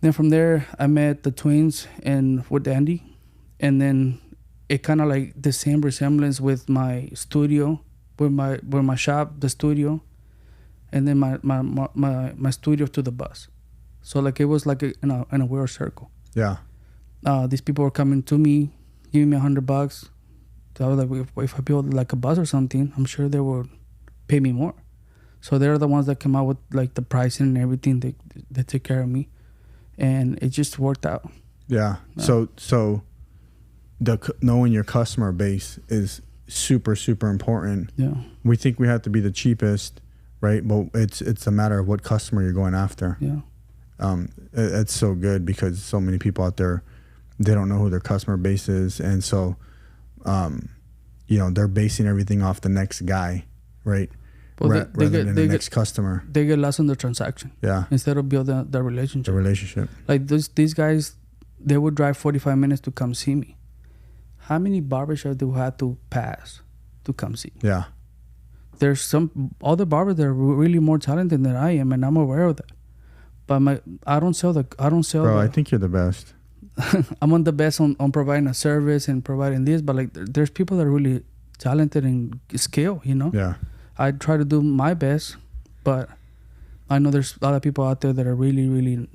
B: Then from there, I met the twins and with Andy, and then it kind of like the same resemblance with my studio with my shop, the studio, and then my studio to the bus. So like it was like in a weird circle.
A: Yeah.
B: These people were coming to me, giving me $100. So I was like, if I build like a bus or something, I'm sure they would pay me more. So they're the ones that come out with like the pricing and everything. They take care of me, and it just worked out.
A: Yeah. So knowing your customer base is super, super important.
B: Yeah.
A: We think we have to be the cheapest, right? But it's a matter of what customer you're going after.
B: Yeah.
A: It's so good because so many people out there, they don't know who their customer base is, and so they're basing everything off the next guy, right?
B: Well,
A: rather than the next customer.
B: They get lost in the transaction.
A: Yeah.
B: Instead of building the relationship.
A: The relationship.
B: Like these guys, they would drive 45 minutes to come see me. How many barbershops do we have to pass to come see me?
A: Yeah.
B: There's some other barbers that are really more talented than I am, and I'm aware of that. But I don't sell.
A: Bro, I think you're the best.
B: I'm on the best on providing a service and providing this, but like there's people that are really talented and skill,
A: Yeah.
B: I try to do my best, but I know there's a lot of people out there that are really, really,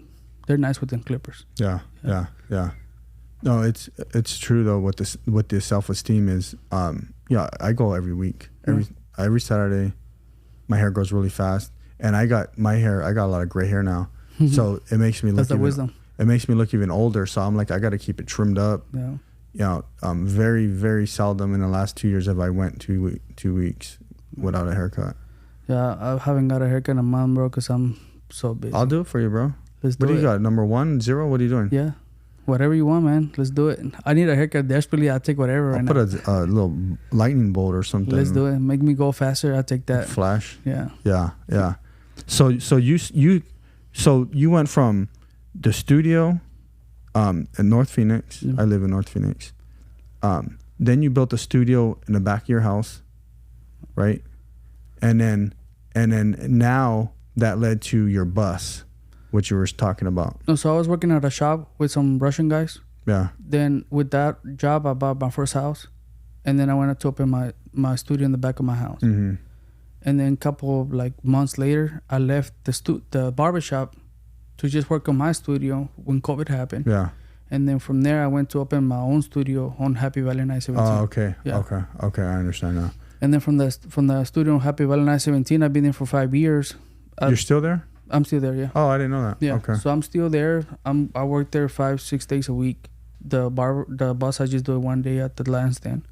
B: they're nice with them clippers.
A: Yeah. No, it's true though. What the self-esteem is. I go every week, every Saturday. My hair grows really fast, and I got a lot of gray hair now, so it makes me look.
B: That's the wisdom.
A: It makes me look even older. So I'm like, I got to keep it trimmed up.
B: Yeah.
A: Very, very seldom in the last 2 years have I went 2 weeks without a haircut.
B: Yeah, I haven't got a haircut in a month, bro, because I'm so busy.
A: I'll do it for you, bro.
B: Let's do it.
A: What do you got? Number 1, 0? What are you doing?
B: Yeah. Whatever you want, man. Let's do it. I need a haircut desperately. I'll take whatever.
A: I'll put a little lightning bolt or something.
B: Let's do it. Make me go faster. I'll take that.
A: Flash.
B: Yeah.
A: Yeah. So you went from the studio in North Phoenix.
B: Yeah.
A: I live in North Phoenix. Then you built a studio in the back of your house, right? And then now that led to your bus, which you were talking about.
B: No, so I was working at a shop with some Russian guys.
A: Yeah.
B: Then with that job, I bought my first house, and then I went to open my studio in the back of my house.
A: Mm-hmm.
B: And then a couple of months later, I left the barbershop to just work on my studio when COVID happened.
A: Yeah.
B: And then from there, I went to open my own studio on Happy Valley 917.
A: Oh, okay.
B: Yeah.
A: Okay. I understand now.
B: And then from the studio on Happy Valley 917, I've been there for 5 years.
A: You're still there?
B: I'm still there, yeah.
A: Oh, I didn't know that.
B: Yeah.
A: Okay.
B: So I'm still there. I work there 5-6 days a week. The bus, I just do it one day at the Lansdowne.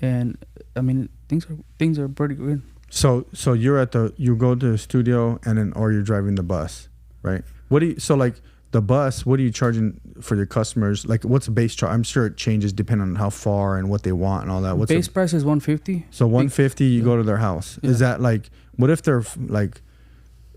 B: And I mean, things are pretty good.
A: So you go to the studio or you're driving the bus, right? The bus, what are you charging for your customers? Like, what's the base charge? I'm sure it changes depending on how far and what they want and all that. What's
B: base price is $150.
A: So $150, you go to their house. Yeah. Is that like, what if they're like,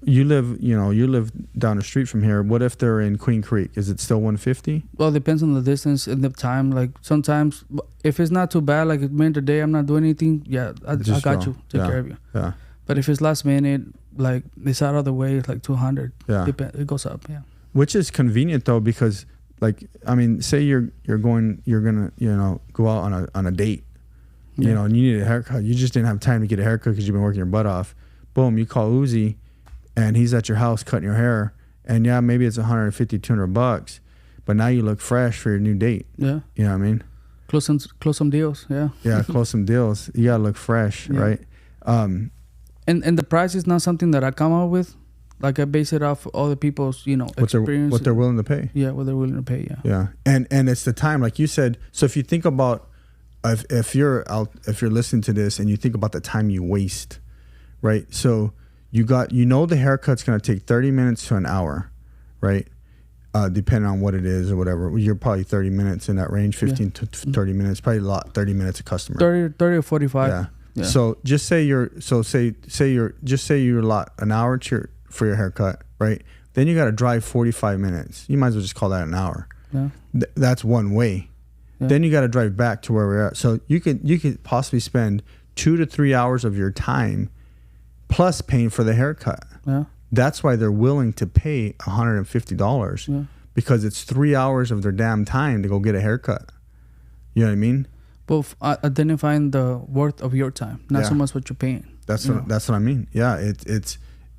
A: you live down the street from here. What if they're in Queen Creek? Is it still $150?
B: Well, it depends on the distance and the time. Like sometimes, if it's not too bad, like at the end of the day, I'm not doing anything. Yeah, I got you. Take care of you.
A: Yeah.
B: But if it's last minute, like it's out of the way, it's like $200. Yeah. It goes up. Yeah.
A: Which is convenient though, because like, I mean, say you're gonna go out on a date, and you need a haircut. You just didn't have time to get a haircut because you've been working your butt off. Boom, you call Uzi, and he's at your house cutting your hair, and yeah, maybe it's $150-$200, but now you look fresh for your new date.
B: Yeah.
A: You know what I mean?
B: Close some deals. Yeah.
A: Yeah, close some deals. You gotta look fresh, right?
B: And the price is not something that I come up with. Like I base it off other people's, experience.
A: What they're willing to pay.
B: Yeah, what they're willing to pay. Yeah.
A: Yeah, and it's the time, like you said. So if you think about, if you're listening to this and you think about the time you waste, right? So the haircut's gonna take 30 minutes to an hour, right? Depending on what it is or whatever. You're probably 30 minutes in that range, 15 to 30 minutes, probably a lot. 30 minutes a customer.
B: 30 or 45.
A: Yeah. So just say you're allot an hour for your haircut, right? Then you got to drive 45 minutes. You might as well just call that an hour.
B: Yeah.
A: That's one way. Yeah. Then you got to drive back to where we're at. So you could possibly spend 2 to 3 hours of your time plus paying for the haircut.
B: Yeah.
A: That's why they're willing to pay $150 because it's 3 hours of their damn time to go get a haircut. You know what I mean?
B: Both identifying the worth of your time, not so much what you're paying.
A: That's what I mean. Yeah,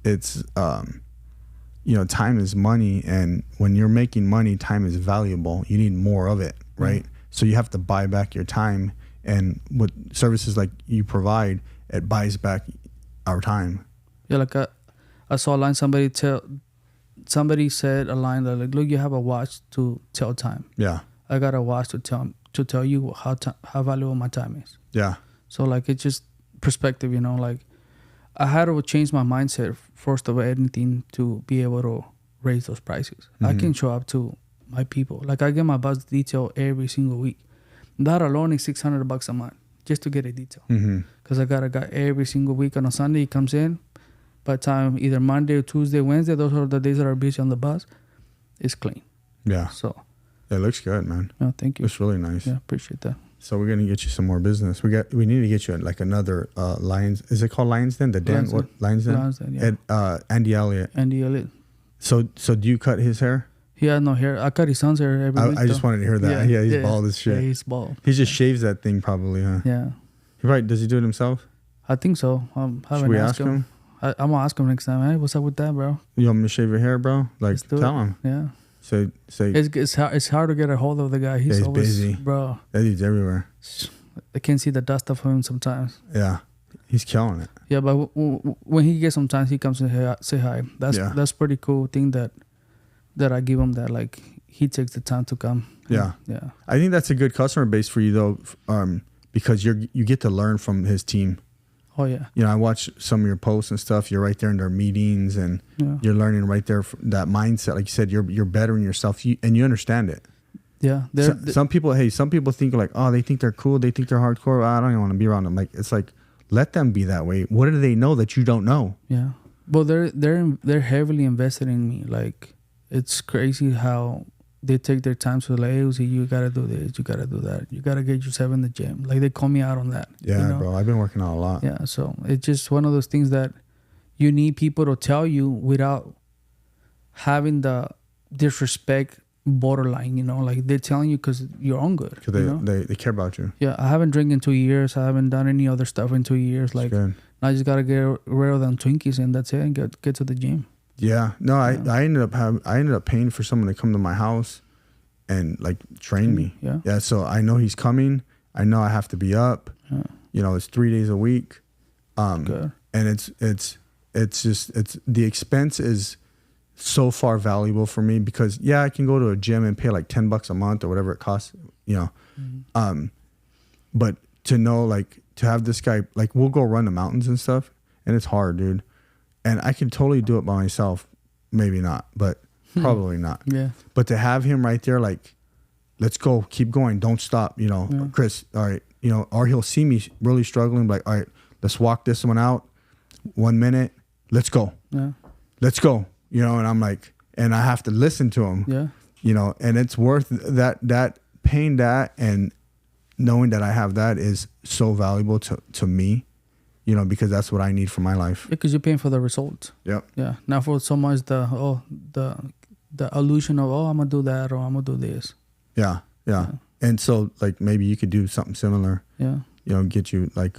A: it's time is money, and when you're making money, time is valuable. You need more of it, right? So you have to buy back your time, and with services like you provide, it buys back our time.
B: Yeah, like I saw a line somebody said a line that like, look, you have a watch to tell time.
A: Yeah,
B: I got a watch to tell you how valuable my time is.
A: Yeah.
B: So like it's just perspective, like I had to change my mindset first of anything to be able to raise those prices. I can show up to my people. Like I get my bus detail every single week. That alone is $600 a month just to get a detail. Because I got a guy every single week on a Sunday. He comes in. By the time either Monday or Tuesday, Wednesday, those are the days that are busy on the bus. It's clean.
A: Yeah.
B: So.
A: It looks good, man.
B: Yeah, thank you.
A: It's really nice.
B: Yeah, appreciate that.
A: So we're gonna get you some more business. We need to get you like another Lions. Is it called Lions Den? The Den? What Lions Den?
B: Lions Den, yeah.
A: Andy Elliott.
B: Andy Elliott.
A: So do you cut his hair?
B: He has no hair. I cut his son's hair every week.
A: I just wanted to hear that. Yeah, he's bald as shit.
B: Yeah, he's bald.
A: He just shaves that thing probably, huh?
B: Yeah.
A: Does he do it himself?
B: I think so.
A: Should we ask him?
B: I'm gonna ask him next time. Hey, what's up with that, bro?
A: You want me to shave your hair, bro? Like, tell him.
B: Yeah.
A: Say.
B: It's hard to get a hold of the guy. He's always
A: busy,
B: bro.
A: That dude's everywhere.
B: I can't see the dust of him sometimes.
A: Yeah, he's killing it.
B: Yeah, but when he gets some time, he comes and say hi. That's pretty cool thing that I give him, that like he takes the time to come.
A: Yeah.
B: Yeah.
A: I think that's a good customer base for you though, because you get to learn from his team.
B: Oh yeah.
A: I watch some of your posts and stuff. You're right there in their meetings, and you're learning right there that mindset. Like you said, you're bettering yourself, and you understand it.
B: Yeah.
A: Some people think like, oh, they think they're cool, they think they're hardcore. I don't even want to be around them. Like it's like, let them be that way. What do they know that you don't know?
B: Yeah. Well, they're heavily invested in me. Like it's crazy how they take their time to like, hey, Uzi, you gotta do this, you gotta do that, you gotta get yourself in the gym. Like they call me out on that.
A: Yeah, bro, I've been working out a lot.
B: Yeah, so it's just one of those things that you need people to tell you without having the disrespect borderline. Like they're telling you because you're on good.
A: Because they care about you.
B: Yeah, I haven't drank in 2 years. I haven't done any other stuff in 2 years. Like I just gotta get rid of them Twinkies and that's it, and get to the gym.
A: Yeah, no, I ended up paying for someone to come to my house and like train me. Yeah. So I know he's coming. I know I have to be up. Yeah. It's 3 days a week.
B: Good.
A: And it's the expense is so far valuable for me because I can go to a gym and pay like $10 a month or whatever it costs. But to know like to have this guy, like we'll go run the mountains and stuff, and it's hard, dude. And I can totally do it by myself. Maybe not, but probably not.
B: Yeah.
A: But to have him right there, like, let's go, keep going, don't stop, Chris, all right, or he'll see me really struggling, like, all right, let's walk this one out, 1 minute, let's go.
B: Yeah.
A: Let's go, and I'm like, and I have to listen to him.
B: Yeah.
A: And it's worth that paying that and knowing that I have that is so valuable to me. Because that's what I need for my life.
B: Because you're paying for the results.
A: Yep.
B: Yeah. Not for so much the illusion of, I'm going to do that or I'm going to do this.
A: Yeah. And so like maybe you could do something similar.
B: Yeah.
A: Get you like,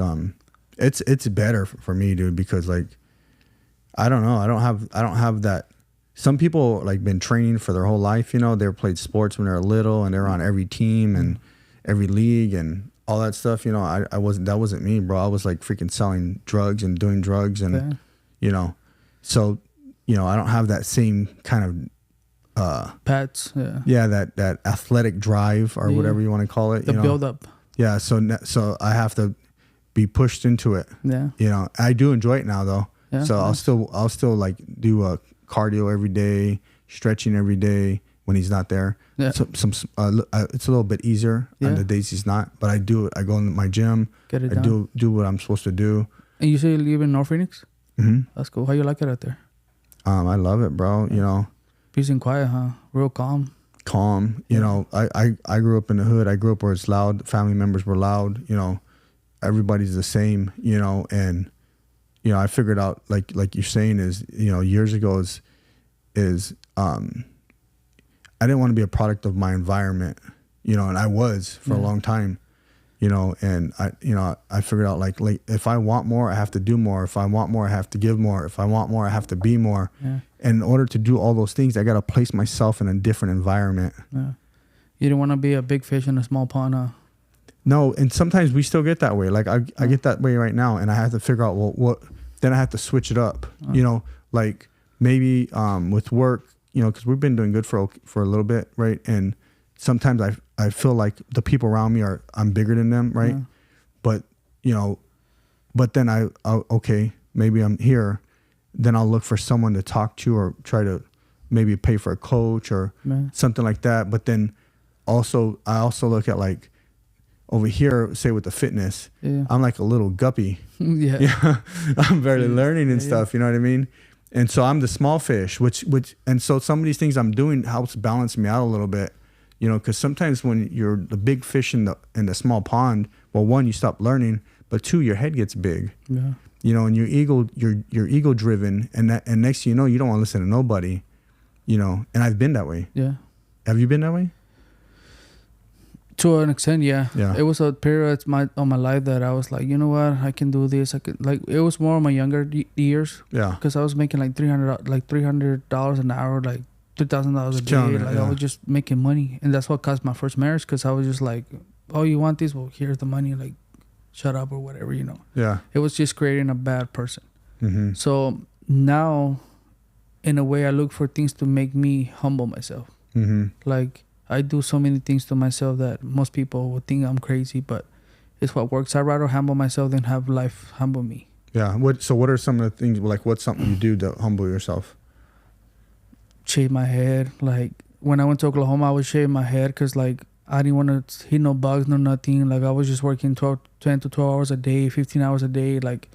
A: it's better for me, dude, because like, I don't know. I don't have that. Some people like been training for their whole life. They played sports when they were little and they're on every team and every league and all that stuff, I wasn't, that wasn't me, bro. I was like freaking selling drugs and doing drugs and, so, I don't have that same kind of,
B: Pats.
A: Yeah. That athletic drive or whatever you want to call it.
B: The build up.
A: Yeah. So I have to be pushed into it.
B: Yeah.
A: I do enjoy it now though.
B: Yeah,
A: so
B: nice.
A: I'll still like do a cardio every day, stretching every day when he's not there.
B: Yeah.
A: So, it's a little bit easier on the days he's not, but I do it. I go in my gym.
B: Get it done.
A: Do what I'm supposed to do.
B: And you say you live in North Phoenix?
A: Mm-hmm.
B: That's cool. How you like it out there?
A: I love it, bro.
B: Peace and quiet, huh? Real calm.
A: I grew up in the hood. I grew up where it's loud. Family members were loud. Everybody's the same. And I figured out like you're saying is years ago is I didn't want to be a product of my environment, and I was for a long time, and I figured out like if I want more, I have to do more. If I want more, I have to give more. If I want more, I have to be more.
B: Yeah.
A: And in order to do all those things, I got to place myself in a different environment.
B: Yeah. You don't want to be a big fish in a small pond, huh?
A: No, and sometimes we still get that way. Like I get that way right now, and I have to figure out then I have to switch it up. Like maybe with work, because we've been doing good for a little bit, right? And sometimes I feel like the people around me I'm bigger than them, right? Yeah. But then okay, maybe I'm here, then I'll look for someone to talk to or try to maybe pay for a coach or something like that. But then I also look at like over here, say with the fitness, I'm like a little guppy. Yeah. I'm barely learning and stuff, you know what I mean? And so I'm the small fish, and so some of these things I'm doing helps balance me out a little bit, because sometimes when you're the big fish in the small pond, well, one, you stop learning, but two, your head gets big, and you're ego driven, and next thing you know, you don't want to listen to nobody, and I've been that way. Yeah. Have you been that way?
B: To an extent, yeah.
A: Yeah.
B: It was a period on my life that I was like, you know what, I can do this. I could it was more in my younger years.
A: Yeah.
B: Because I was making like $300 an hour, like $2,000 a day. I was just making money, and that's what caused my first marriage. Because I was just like, oh, you want this? Well, here's the money. Like, shut up or whatever,
A: Yeah.
B: It was just creating a bad person.
A: Mm-hmm.
B: So now, in a way, I look for things to make me humble myself.
A: Mm-hmm.
B: Like, I do so many things to myself that most people would think I'm crazy, but it's what works. I'd rather humble myself than have life humble me.
A: Yeah. What are some of the things, like what's something you do to humble yourself?
B: Shave my head. Like when I went to Oklahoma, I was shaving my head because like I didn't want to hit no bugs, no nothing. Like I was just working 10 to 12 hours a day, 15 hours a day. Like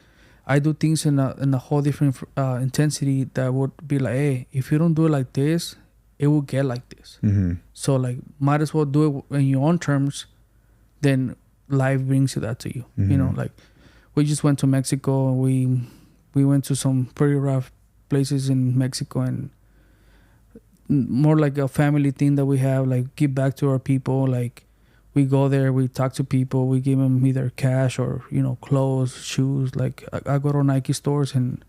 B: I do things in a whole different intensity that would be like, hey, if you don't do it like this, it will get like this.
A: Mm-hmm.
B: So like might as well do it in your own terms, then life brings you that to you.
A: Mm-hmm.
B: Like we just went to Mexico. We went to some pretty rough places in Mexico, and more like a family thing that we have, like give back to our people. Like we go there, we talk to people, we give them either cash or clothes, shoes. Like I go to Nike stores, and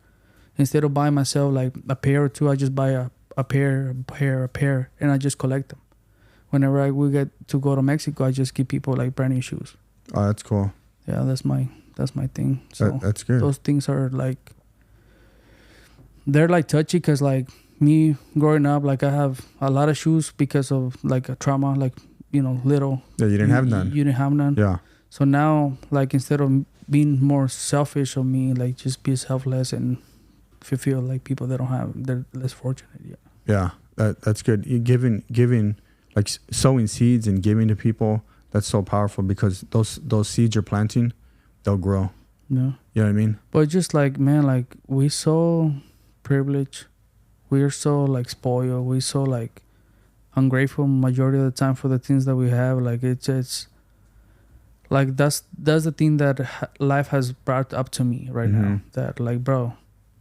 B: instead of buying myself like a pair or two, I just buy a pair, and I just collect them. Whenever we get to go to Mexico, I just give people like brand new shoes.
A: Oh, that's cool.
B: Yeah, that's my thing. So
A: that's good.
B: Those things are like, they're like touchy because like me growing up, like I have a lot of shoes because of like a trauma, like little.
A: Yeah, you didn't have none.
B: You didn't have none.
A: Yeah.
B: So now, like instead of being more selfish of me, like just be selfless and fulfill like people that don't have, they're less fortunate. Yeah.
A: Yeah, that's good. You giving like sowing seeds and giving to people. That's so powerful because those seeds you're planting, they'll grow.
B: Yeah.
A: You know what I mean?
B: But just like, man, like we so privileged. We're so like spoiled. We're so like ungrateful majority of the time for the things that we have. Like it's like that's the thing that life has brought up to me right now. That like, bro,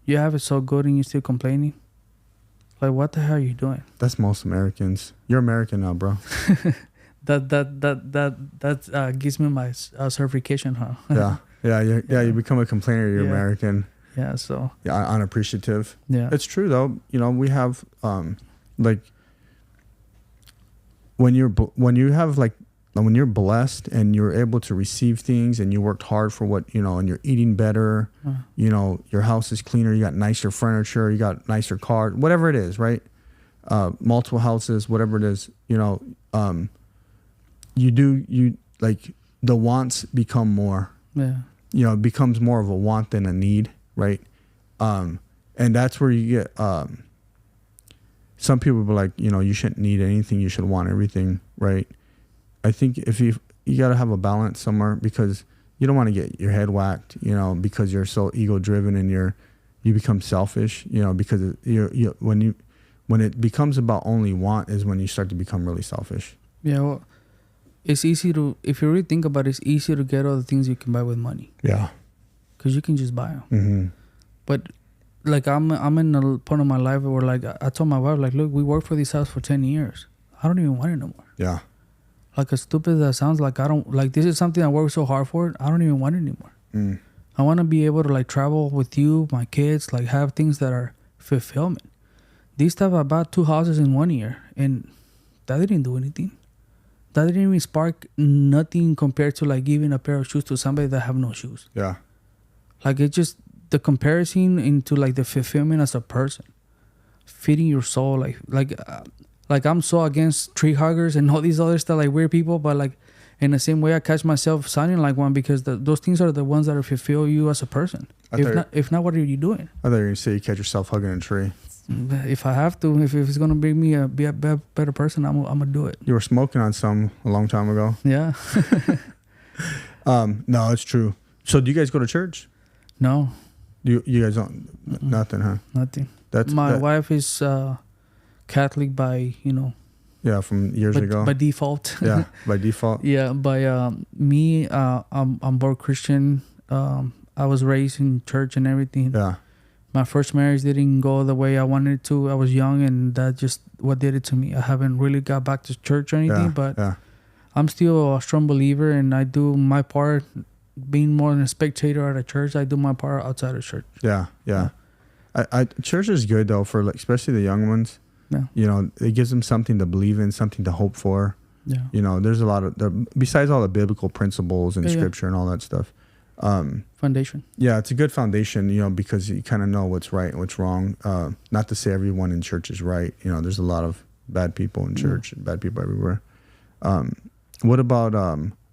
B: you have it so good and you're still complaining. Like, what the hell are you doing?
A: That's most Americans. You're American now, bro.
B: that gives me my certification, huh?
A: You become a complainer. You're American.
B: Yeah. So.
A: Yeah, unappreciative.
B: Yeah.
A: It's true though. We have like when you're blessed and you're able to receive things and you worked hard for what and you're eating better. Your house is cleaner. You got nicer furniture. You got nicer cars. Whatever it is, right? Multiple houses, whatever it is. You like the wants become more.
B: Yeah.
A: It becomes more of a want than a need, right? And that's where you get some people be like, you shouldn't need anything, you should want everything, right? I think if you got to have a balance somewhere because you don't want to get your head whacked, because you're so ego driven and you become selfish, because when it becomes about only want is when you start to become really selfish.
B: Yeah, well, it's easy to, if you really think about it, it's easier to get all the things you can buy with money.
A: Yeah.
B: Because you can just buy them.
A: Mm-hmm.
B: But like I'm in a point of my life where like I told my wife, like, look, we worked for this house for 10 years. I don't even want it no more.
A: Yeah.
B: like as stupid as that sounds, like I don't like this is something I work so hard for. I don't even want it anymore. I want to be able to like travel with you, my kids, like have things that are fulfillment. These stuff, I bought 2 houses in 1 year, and that didn't do anything. That didn't even spark nothing compared to like giving a pair of shoes to somebody that have no shoes.
A: Yeah.
B: Like it just the comparison into like the fulfillment as a person, feeding your soul. Like I'm so against tree huggers and all these other stuff, like weird people, but like in the same way I catch myself sounding like one because those things are the ones that fulfill you as a person. If not, what are you doing?
A: I thought you were going to say you catch yourself hugging a tree.
B: If I have to, if it's going to bring me be a better person, I'm going to do it.
A: You were smoking on some a long time ago.
B: Yeah.
A: No, it's true. So do you guys go to church?
B: No.
A: You guys don't? Nothing, huh?
B: Nothing. My wife is Catholic by,
A: yeah, from years ago.
B: By default.
A: Yeah, by default.
B: Yeah, by me, I'm born Christian. I was raised in church and everything.
A: Yeah.
B: My first marriage didn't go the way I wanted it to. I was young, and that just what did it to me. I haven't really got back to church or anything, but I'm still a strong believer, and I do my part. Being more than a spectator at a church, I do my part outside of church.
A: Yeah. Church is good though for like especially the young ones. Yeah. It gives them something to believe in, something to hope for. Yeah. There's a lot of besides all the biblical principles and scripture and all that stuff.
B: Foundation.
A: Yeah, it's a good foundation, because you kind of know what's right and what's wrong. Not to say everyone in church is right. There's a lot of bad people in church and bad people everywhere. What about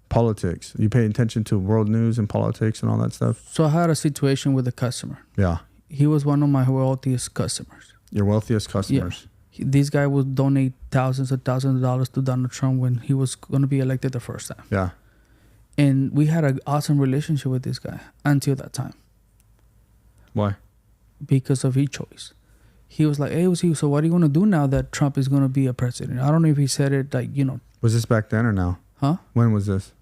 A: politics? You pay attention to world news and politics and all that stuff?
B: So I had a situation with a customer.
A: Yeah.
B: He was one of my wealthiest customers.
A: Your wealthiest customers?
B: Yeah. This guy would donate thousands of dollars to Donald Trump when he was going to be elected the first time.
A: Yeah.
B: And we had an awesome relationship with this guy until that time.
A: Why?
B: Because of his choice. He was like, hey, Uzi, so what are you going to do now that Trump is going to be a president? I don't know if he said it like,
A: Was this back then or now?
B: Huh?
A: When was this?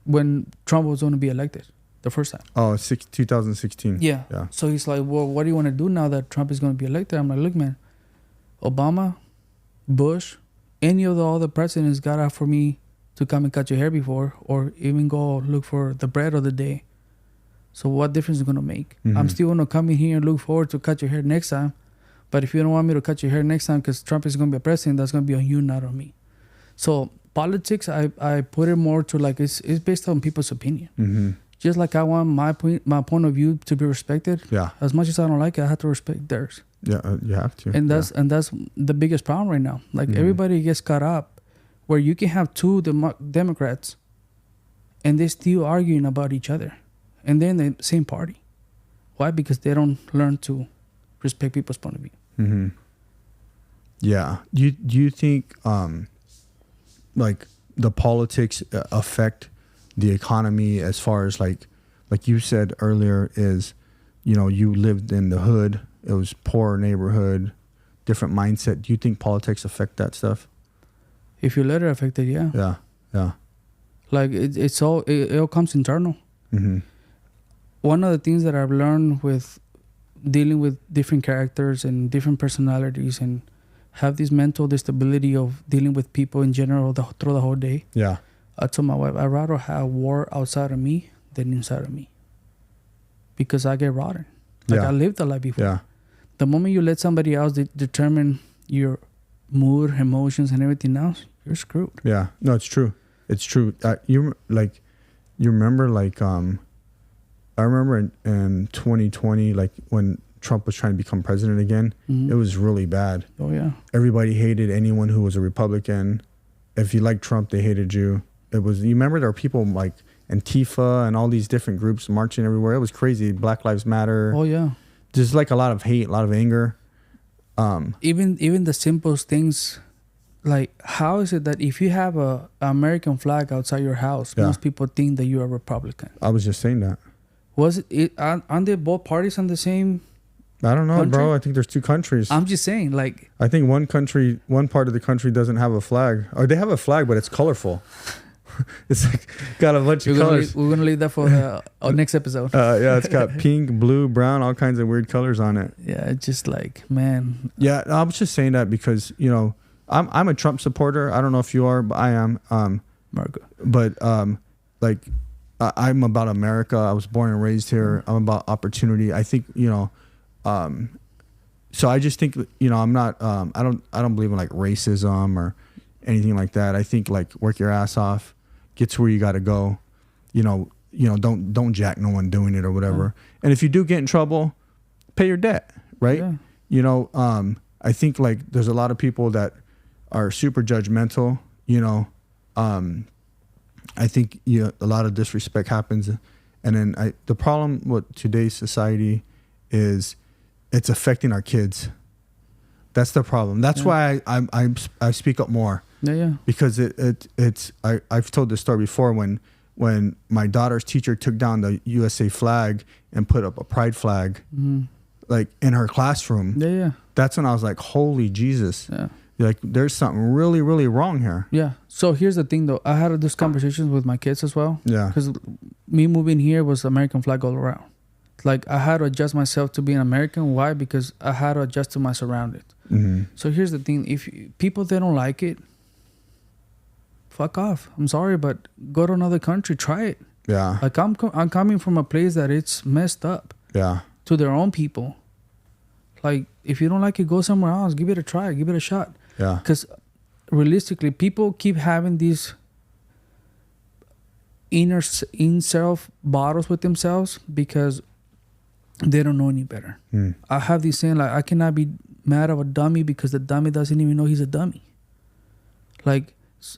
B: When Trump was going to be elected the first time.
A: Oh, 2016.
B: Yeah. So he's like, well, what do you want to do now that Trump is going to be elected? I'm like, look, man, Obama, Bush, any of the other presidents got out for me to come and cut your hair before, or even go look for the bread of the day. So what difference is it going to make? Mm-hmm. I'm still going to come in here and look forward to cut your hair next time. But if you don't want me to cut your hair next time because Trump is going to be a president, that's going to be on you, not on me. So politics, I put it more to like, it's based on people's opinion. Mm-hmm. Just like I want my point of view to be respected. Yeah. As much as I don't like it, I have to respect theirs.
A: Yeah, you have to.
B: And that's the biggest problem right now. Like everybody gets caught up where you can have two Democrats and they're still arguing about each other. And they're in the same party. Why? Because they don't learn to respect people's point of view.
A: Mm-hmm. Yeah. Do you think like the politics affect the economy as far as like you said earlier is, you lived in the hood. It was poor neighborhood, different mindset. Do you think politics affect that stuff?
B: If you let it affect it, yeah.
A: Yeah, yeah.
B: Like it all comes internal.
A: Mm-hmm.
B: One of the things that I've learned with dealing with different characters and different personalities and have this mental instability of dealing with people in general through the whole day. Yeah. I told my wife, I'd rather have war outside of me than inside of me. Because I get rotten. Like I lived a life before. Yeah. The moment you let somebody else determine your mood, emotions, and everything else, you're screwed. Yeah.
A: No, it's true. It's true. You remember I remember in 2020, like when Trump was trying to become president again, it was really bad.
B: Oh, yeah.
A: Everybody hated anyone who was a Republican. If you liked Trump, they hated you. You remember there were people like Antifa and all these different groups marching everywhere. It was crazy. Black Lives Matter.
B: Oh, yeah.
A: There's like a lot of hate, a lot of anger.
B: Even the simplest things, like how is it that if you have a American flag outside your house, most people think that you're a Republican?
A: I was just saying that.
B: Was it aren't they both parties on the same?
A: I don't know,
B: country?
A: Bro. I think there's two countries.
B: I'm just saying, like.
A: I think one part of the country doesn't have a flag, or they have a flag, but it's colorful. It's like got a bunch of colors.
B: We're gonna leave that for our next episode.
A: Yeah, it's got pink, blue, brown, all kinds of weird colors on it.
B: Yeah, it's just like, man.
A: Yeah, I was just saying that because I'm a Trump supporter. I don't know if you are, but I am.
B: America.
A: But like I'm about America. I was born and raised here. I'm about opportunity. I think, you know, so I just think, you know, I'm not, I don't believe in like racism or anything like that. I think like work your ass off, get to where you got to go, you know, don't jack no one doing it or whatever. And if you do get in trouble, pay your debt, right? Yeah. You know, I think like there's a lot of people that are super judgmental, you know. I think, you know, a lot of disrespect happens, and then the problem with today's society is it's affecting our kids. That's the problem. That's why I speak up more. Yeah. Because I've told this story before when my daughter's teacher took down the USA flag and put up a pride flag, like in her classroom. Yeah. That's when I was like, holy Jesus. Yeah. Like there's something really, really wrong here.
B: Yeah. So here's the thing though. I had these conversations with my kids as well.
A: Yeah.
B: Because me moving here was American flag all around. Like I had to adjust myself to being American. Why? Because I had to adjust to my surroundings. So here's the thing. If people, they don't like it, fuck off. I'm sorry, but go to another country. Try it.
A: Yeah.
B: Like I'm coming from a place that it's messed up.
A: Yeah.
B: To their own people. Like if you don't like it, go somewhere else. Give it a try. Give it a shot.
A: Yeah.
B: Because realistically, people keep having these in-self battles with themselves because they don't know any better. I have this saying, like, I cannot be mad at a dummy because the dummy doesn't even know he's a dummy. Like,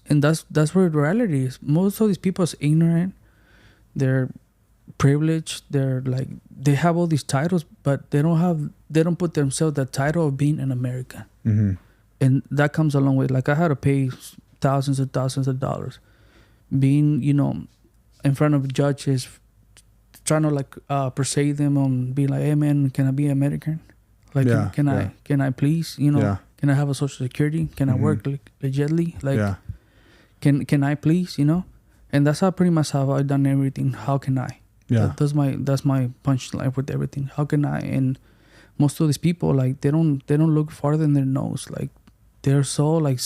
B: and that's where the reality is. Most of these people are ignorant. They're privileged. They're like, they have all these titles, but they don't put themselves the title of being an American. And that comes a long way. Like I had to pay thousands of dollars, being, you know, in front of judges, trying to like persuade them on being like, hey man, can I be American? Like, can I please, you know, can I have a social security? Can I work legitly? Like, can I please, you know? And that's how pretty much how I've done everything. How can I?
A: Yeah.
B: That's my punchline with everything. How can I? And most of these people, like, they don't look farther than their nose. Like, they're so like,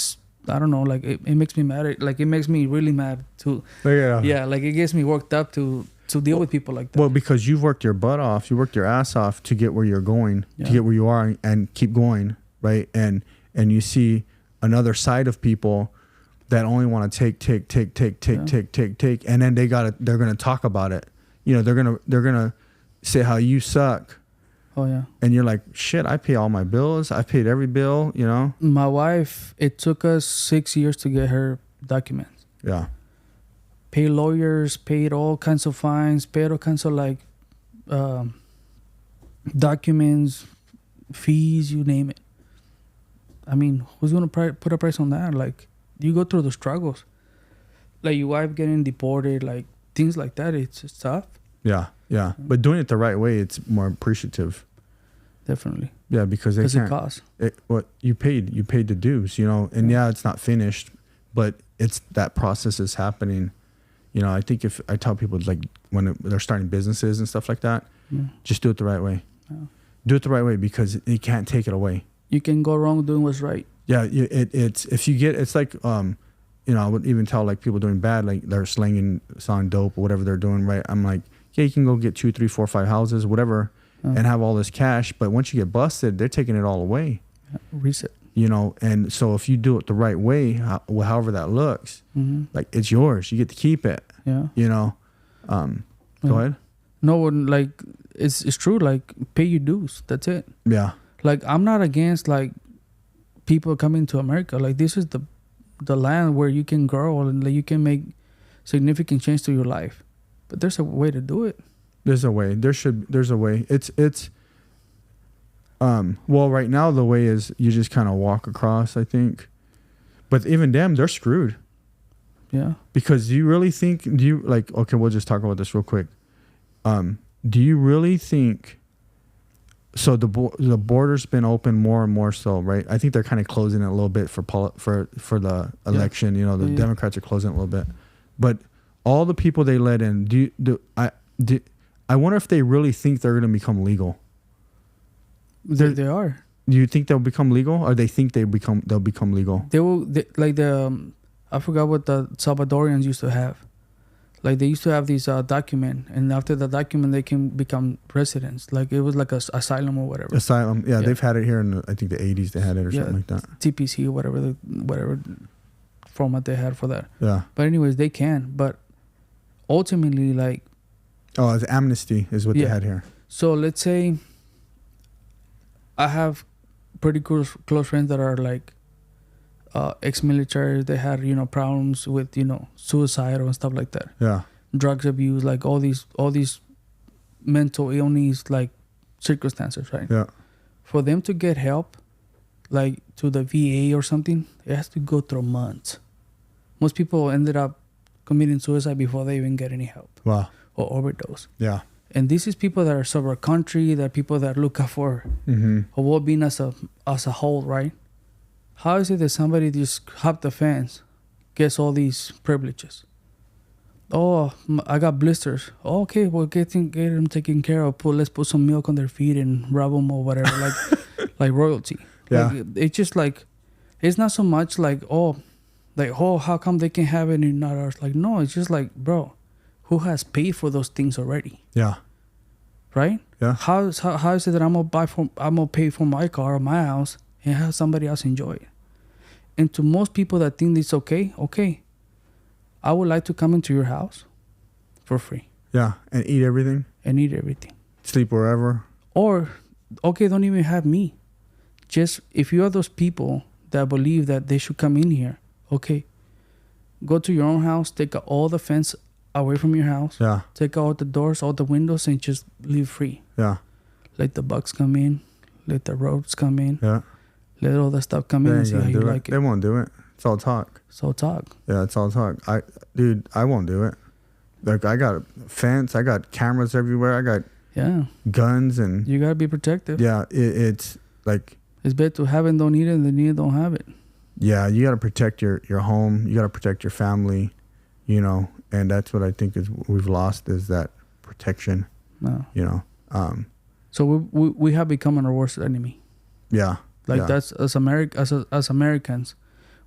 B: I don't know, like it makes me mad. Like it makes me really mad too. Yeah, like it gets me worked up to deal with people like that.
A: Well, because you've worked your butt off, you worked your ass off to get where you're going, to get where you are, and keep going, right? And you see another side of people that only want to take, and then they're gonna talk about it. You know, they're gonna say how you suck.
B: Oh yeah.
A: And you're like, shit, I pay all my bills. I paid every bill, you know?
B: My wife, it took us 6 years to get her documents.
A: Yeah.
B: Paid lawyers, paid all kinds of fines, paid all kinds of like documents, fees, you name it. I mean, who's going to put a price on that? Like, you go through the struggles. Like your wife getting deported, like things like that, it's tough.
A: Yeah. Yeah, but doing it the right way, it's more appreciative.
B: Definitely.
A: Yeah, because it costs. What you paid the dues, you know. And it's not finished, but it's that process is happening. You know, I think if I tell people like when they're starting businesses and stuff like that, just do it the right way. Yeah. Do it the right way because you can't take it away. You
B: can go wrong doing what's right.
A: Yeah, it's like you know, I would even tell like people doing bad, like they're selling dope or whatever they're doing, right? I'm like, yeah, you can go get 2, 3, 4, 5 houses, whatever, and have all this cash. But once you get busted, they're taking it all away.
B: Reset.
A: You know, and so if you do it the right way, however that looks, like it's yours. You get to keep it.
B: Yeah.
A: You know, go ahead.
B: No, like it's true. Like pay your dues. That's it.
A: Yeah.
B: Like I'm not against like people coming to America. Like this is the land where you can grow and like, you can make significant change to your life. But there's a way to do it.
A: There's a way. There's a way. It's well, right now the way is you just kind of walk across, I think. But even them, they're screwed.
B: Yeah.
A: Because do you really think, okay, we'll just talk about this real quick. Do you really think, so the border's been open more and more so, right? I think they're kind of closing it a little bit for the election. You know, the Democrats are closing it a little bit. But all the people they let in, I wonder if they really think they're going to become legal.
B: They are.
A: Do you think they'll become legal, or they think they'll become legal?
B: They will. I forgot what the Salvadorians used to have. Like they used to have these document, and after the document, they can become residents. Like it was like a asylum or whatever.
A: Asylum, yeah. They've had it here in I think the 80s. They had it or something like that.
B: TPC or whatever format they had for that.
A: Yeah.
B: But anyways, they can. But ultimately, like.
A: Oh, it's amnesty is what they had here. So
B: let's say I have pretty close friends that are like ex-military. They had problems with suicide and stuff like that.
A: Yeah.
B: Drugs abuse, like all these mental illness like circumstances, right?
A: Yeah.
B: For them to get help, like to the VA or something, it has to go through months. Most people ended up committing suicide before they even get any help.
A: Wow.
B: Or overdose.
A: Yeah.
B: And this is people that are serve our country, that are people that look out for a well-being as a whole, right? How is it that somebody just hop the fence, gets all these privileges? Oh, I got blisters. Oh, okay, well, get them taken care of. Let's put some milk on their feet and rub them or whatever, like royalty.
A: Yeah.
B: Like, it's just like, it's not so much like, how come they can have it and not ours? Like, no, it's just like, bro, who has paid for those things already?
A: Yeah.
B: Right?
A: Yeah.
B: How is it that I'm gonna pay for my car or my house and have somebody else enjoy it? And to most people that think it's okay, I would like to come into your house for free.
A: Yeah, and eat everything.
B: Sleep
A: wherever.
B: Or, don't even have me. Just if you are those people that believe that they should come in here, go to your own house, take all the fence away from your house.
A: Yeah.
B: Take out the doors, all the windows, and just leave free.
A: Yeah.
B: Let the bugs come in. Let the roads come in.
A: Yeah.
B: Let all the stuff come in and see how you like it.
A: They won't do it. It's all talk. Yeah, it's all talk. I won't do it. Like I got a fence. I got cameras everywhere. I got guns and.
B: You gotta be protective.
A: Yeah, it's like.
B: It's better to have it and don't need it than need it don't have it.
A: Yeah, you gotta protect your home. You gotta protect your family. And that's what I think is we've lost is that protection.
B: No.
A: So
B: we have become our worst enemy.
A: Yeah.
B: That's as Americans,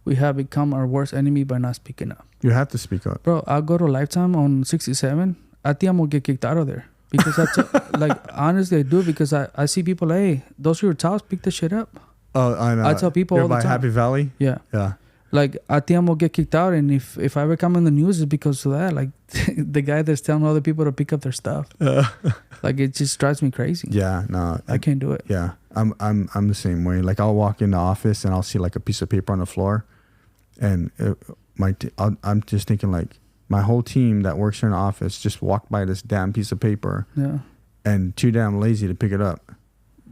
B: we have become our worst enemy by not speaking up.
A: You have to speak up.
B: Bro, I'll go to Lifetime on 67. I think I'm gonna get kicked out of there. Because honestly I do, because I see people, hey, those are your towels, pick the shit up.
A: Oh, I know.
B: I tell people all the time.
A: By Happy Valley?
B: Yeah.
A: Yeah.
B: Like, I think I'm gonna get kicked out, and if I ever come in the news, it's because of that. Like, the guy that's telling other people to pick up their stuff. Like, it just drives me crazy.
A: Yeah, no,
B: I can't do it.
A: Yeah, I'm the same way. Like, I'll walk in the office and I'll see like a piece of paper on the floor, and I'm just thinking like my whole team that works here in the office just walked by this damn piece of paper.
B: Yeah. And
A: too damn lazy to pick it up.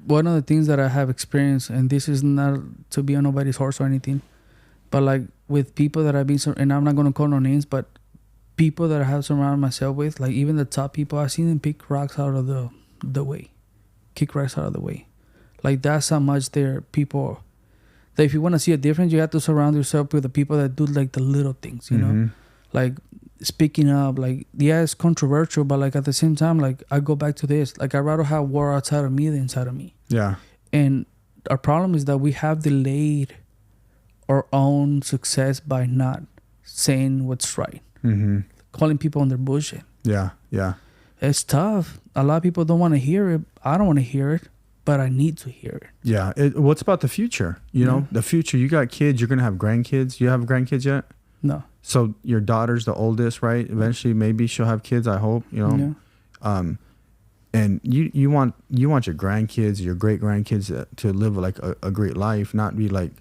B: One of the things that I have experienced, and this is not to be on nobody's horse or anything, but like with people that I've been, and I'm not going to call no names, but people that I have surrounded myself with, like even the top people, I've seen them pick rocks out of the way. Kick rocks out of the way. Like that's how much they're people, that if you want to see a difference, you have to surround yourself with the people that do like the little things, you know? Like speaking up, like, yeah, it's controversial, but like at the same time, like I go back to this, like I'd rather have war outside of me than inside of me.
A: Yeah.
B: And our problem is that we have delayed our own success by not saying what's right. Calling people on their bullshit.
A: Yeah, yeah.
B: It's tough. A lot of people don't want to hear it. I don't want to hear it, but I need to hear it.
A: Yeah. What's about the future? You know, the future. You got kids. You're going to have grandkids. You have grandkids yet?
B: No.
A: So your daughter's the oldest, right? Eventually, maybe she'll have kids. I hope. You know.
B: Yeah.
A: And you want your grandkids, your great grandkids to live like a great life, not be like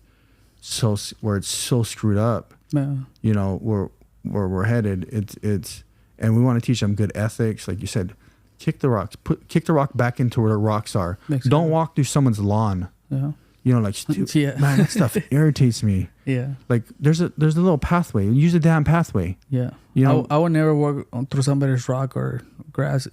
A: so where it's so screwed up.
B: Yeah.
A: You know, where we're headed. It's and we want to teach them good ethics, like you said. Kick the rocks. Kick the rock back into where the rocks are. Don't walk through someone's lawn.
B: Yeah.
A: You know, like man, that stuff irritates me.
B: Yeah.
A: Like there's a little pathway. Use the damn pathway.
B: Yeah.
A: You know,
B: I would never walk through somebody's rock or grass.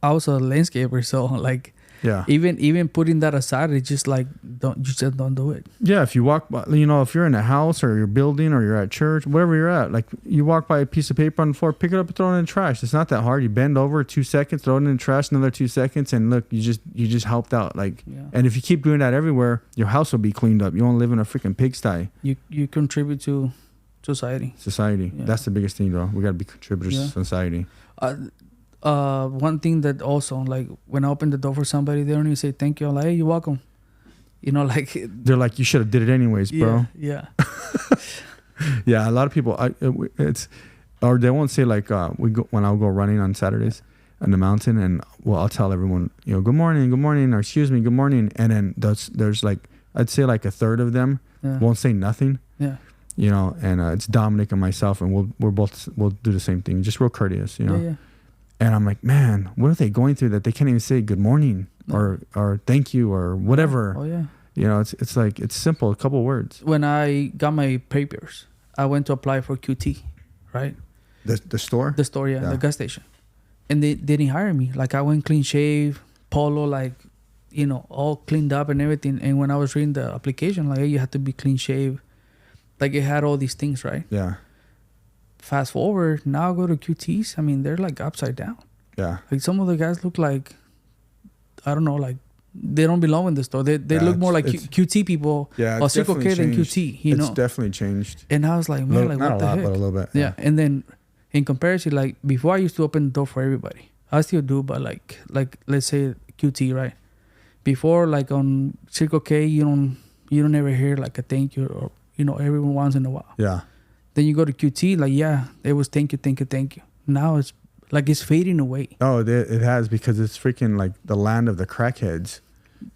B: I was a landscaper, so like, yeah. Even putting that aside, it's just like don't do it. Yeah,
A: if you walk by, you know, if you're in a house or you're building or you're at church, wherever you're at, like you walk by a piece of paper on the floor, pick it up and throw it in the trash. It's not that hard. You bend over 2 seconds, throw it in the trash, another 2 seconds, and look, you just helped out. Like, and if you keep doing that everywhere, your house will be cleaned up. You won't live in a freaking pigsty.
B: You contribute to Society.
A: Yeah. That's the biggest thing, though. We got to be contributors to society.
B: One thing that also, like, when I open the door for somebody, they don't even say thank you. I'm like, hey, you're welcome. You know, like...
A: They're like, you should have did it anyways, bro.
B: Yeah.
A: Yeah, a lot of people, or they won't say, like, when I'll go running on Saturdays on the mountain, and, well, I'll tell everyone, you know, good morning, or excuse me, good morning. And then there's like, I'd say like a third of them won't say nothing.
B: Yeah.
A: You know, and it's Dominic and myself, and we'll do the same thing, just real courteous, you know.
B: Yeah.
A: And I'm like, man, what are they going through that they can't even say good morning or thank you or whatever?
B: Oh yeah.
A: You know, it's like, it's simple, a couple words.
B: When I got my papers, I went to apply for QT, right?
A: The store?
B: The store, yeah, the gas station. And they didn't hire me. Like, I went clean shave, polo, like, you know, all cleaned up and everything. And when I was reading the application, like, hey, you have to be clean shave. Like, it had all these things, right?
A: Yeah.
B: Fast forward, now I go to QTs. I mean, they're like upside down.
A: Yeah.
B: Like, some of the guys look like, I don't know, like, they don't belong in the store. They look more like QT people.
A: Yeah,
B: or Circle K than QT, you know?
A: It's definitely changed.
B: And I was like, man, like, what the heck?
A: Not a lot, but a little bit.
B: Yeah. And then, in comparison, like, before I used to open the door for everybody. I still do, but like let's say QT, right? Before, like, on Circle K, you don't ever hear like a thank you, or, you know, every once in a while.
A: Yeah.
B: Then you go to QT, like, yeah, it was thank you. Now it's like it's fading away.
A: Oh, it has, because it's freaking like the land of the crackheads,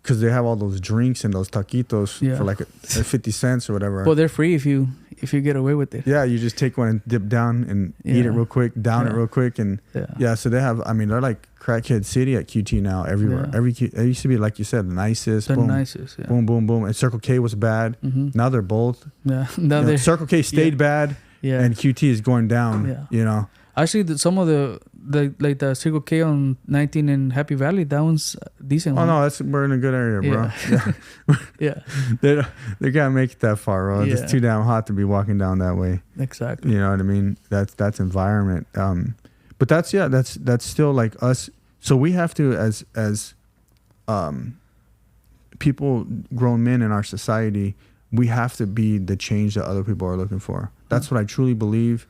A: because they have all those drinks and those taquitos for like 50 cents or whatever.
B: Well, they're free if you get away with it.
A: Yeah, you just take one and dip down and eat it real quick, down it real quick, and so they have. I mean, they're like crackhead city at QT now everywhere. It used to be, like you said, the nicest.
B: Nicest. Yeah.
A: Boom, boom, boom. And Circle K was bad. Mm-hmm. Now they're both.
B: Yeah. Now
A: Circle K stayed bad.
B: Yeah.
A: And QT is going down. Yeah. You know.
B: Actually, some of the Circle K on 19 in Happy Valley, that one's decent.
A: Oh no, we're in a good area, bro.
B: Yeah.
A: They can't make it that far, bro. It's too damn hot to be walking down that way.
B: Exactly.
A: You know what I mean? That's environment. But that's still like us. So we have to, as people, grown men in our society, we have to be the change that other people are looking for. That's what I truly believe.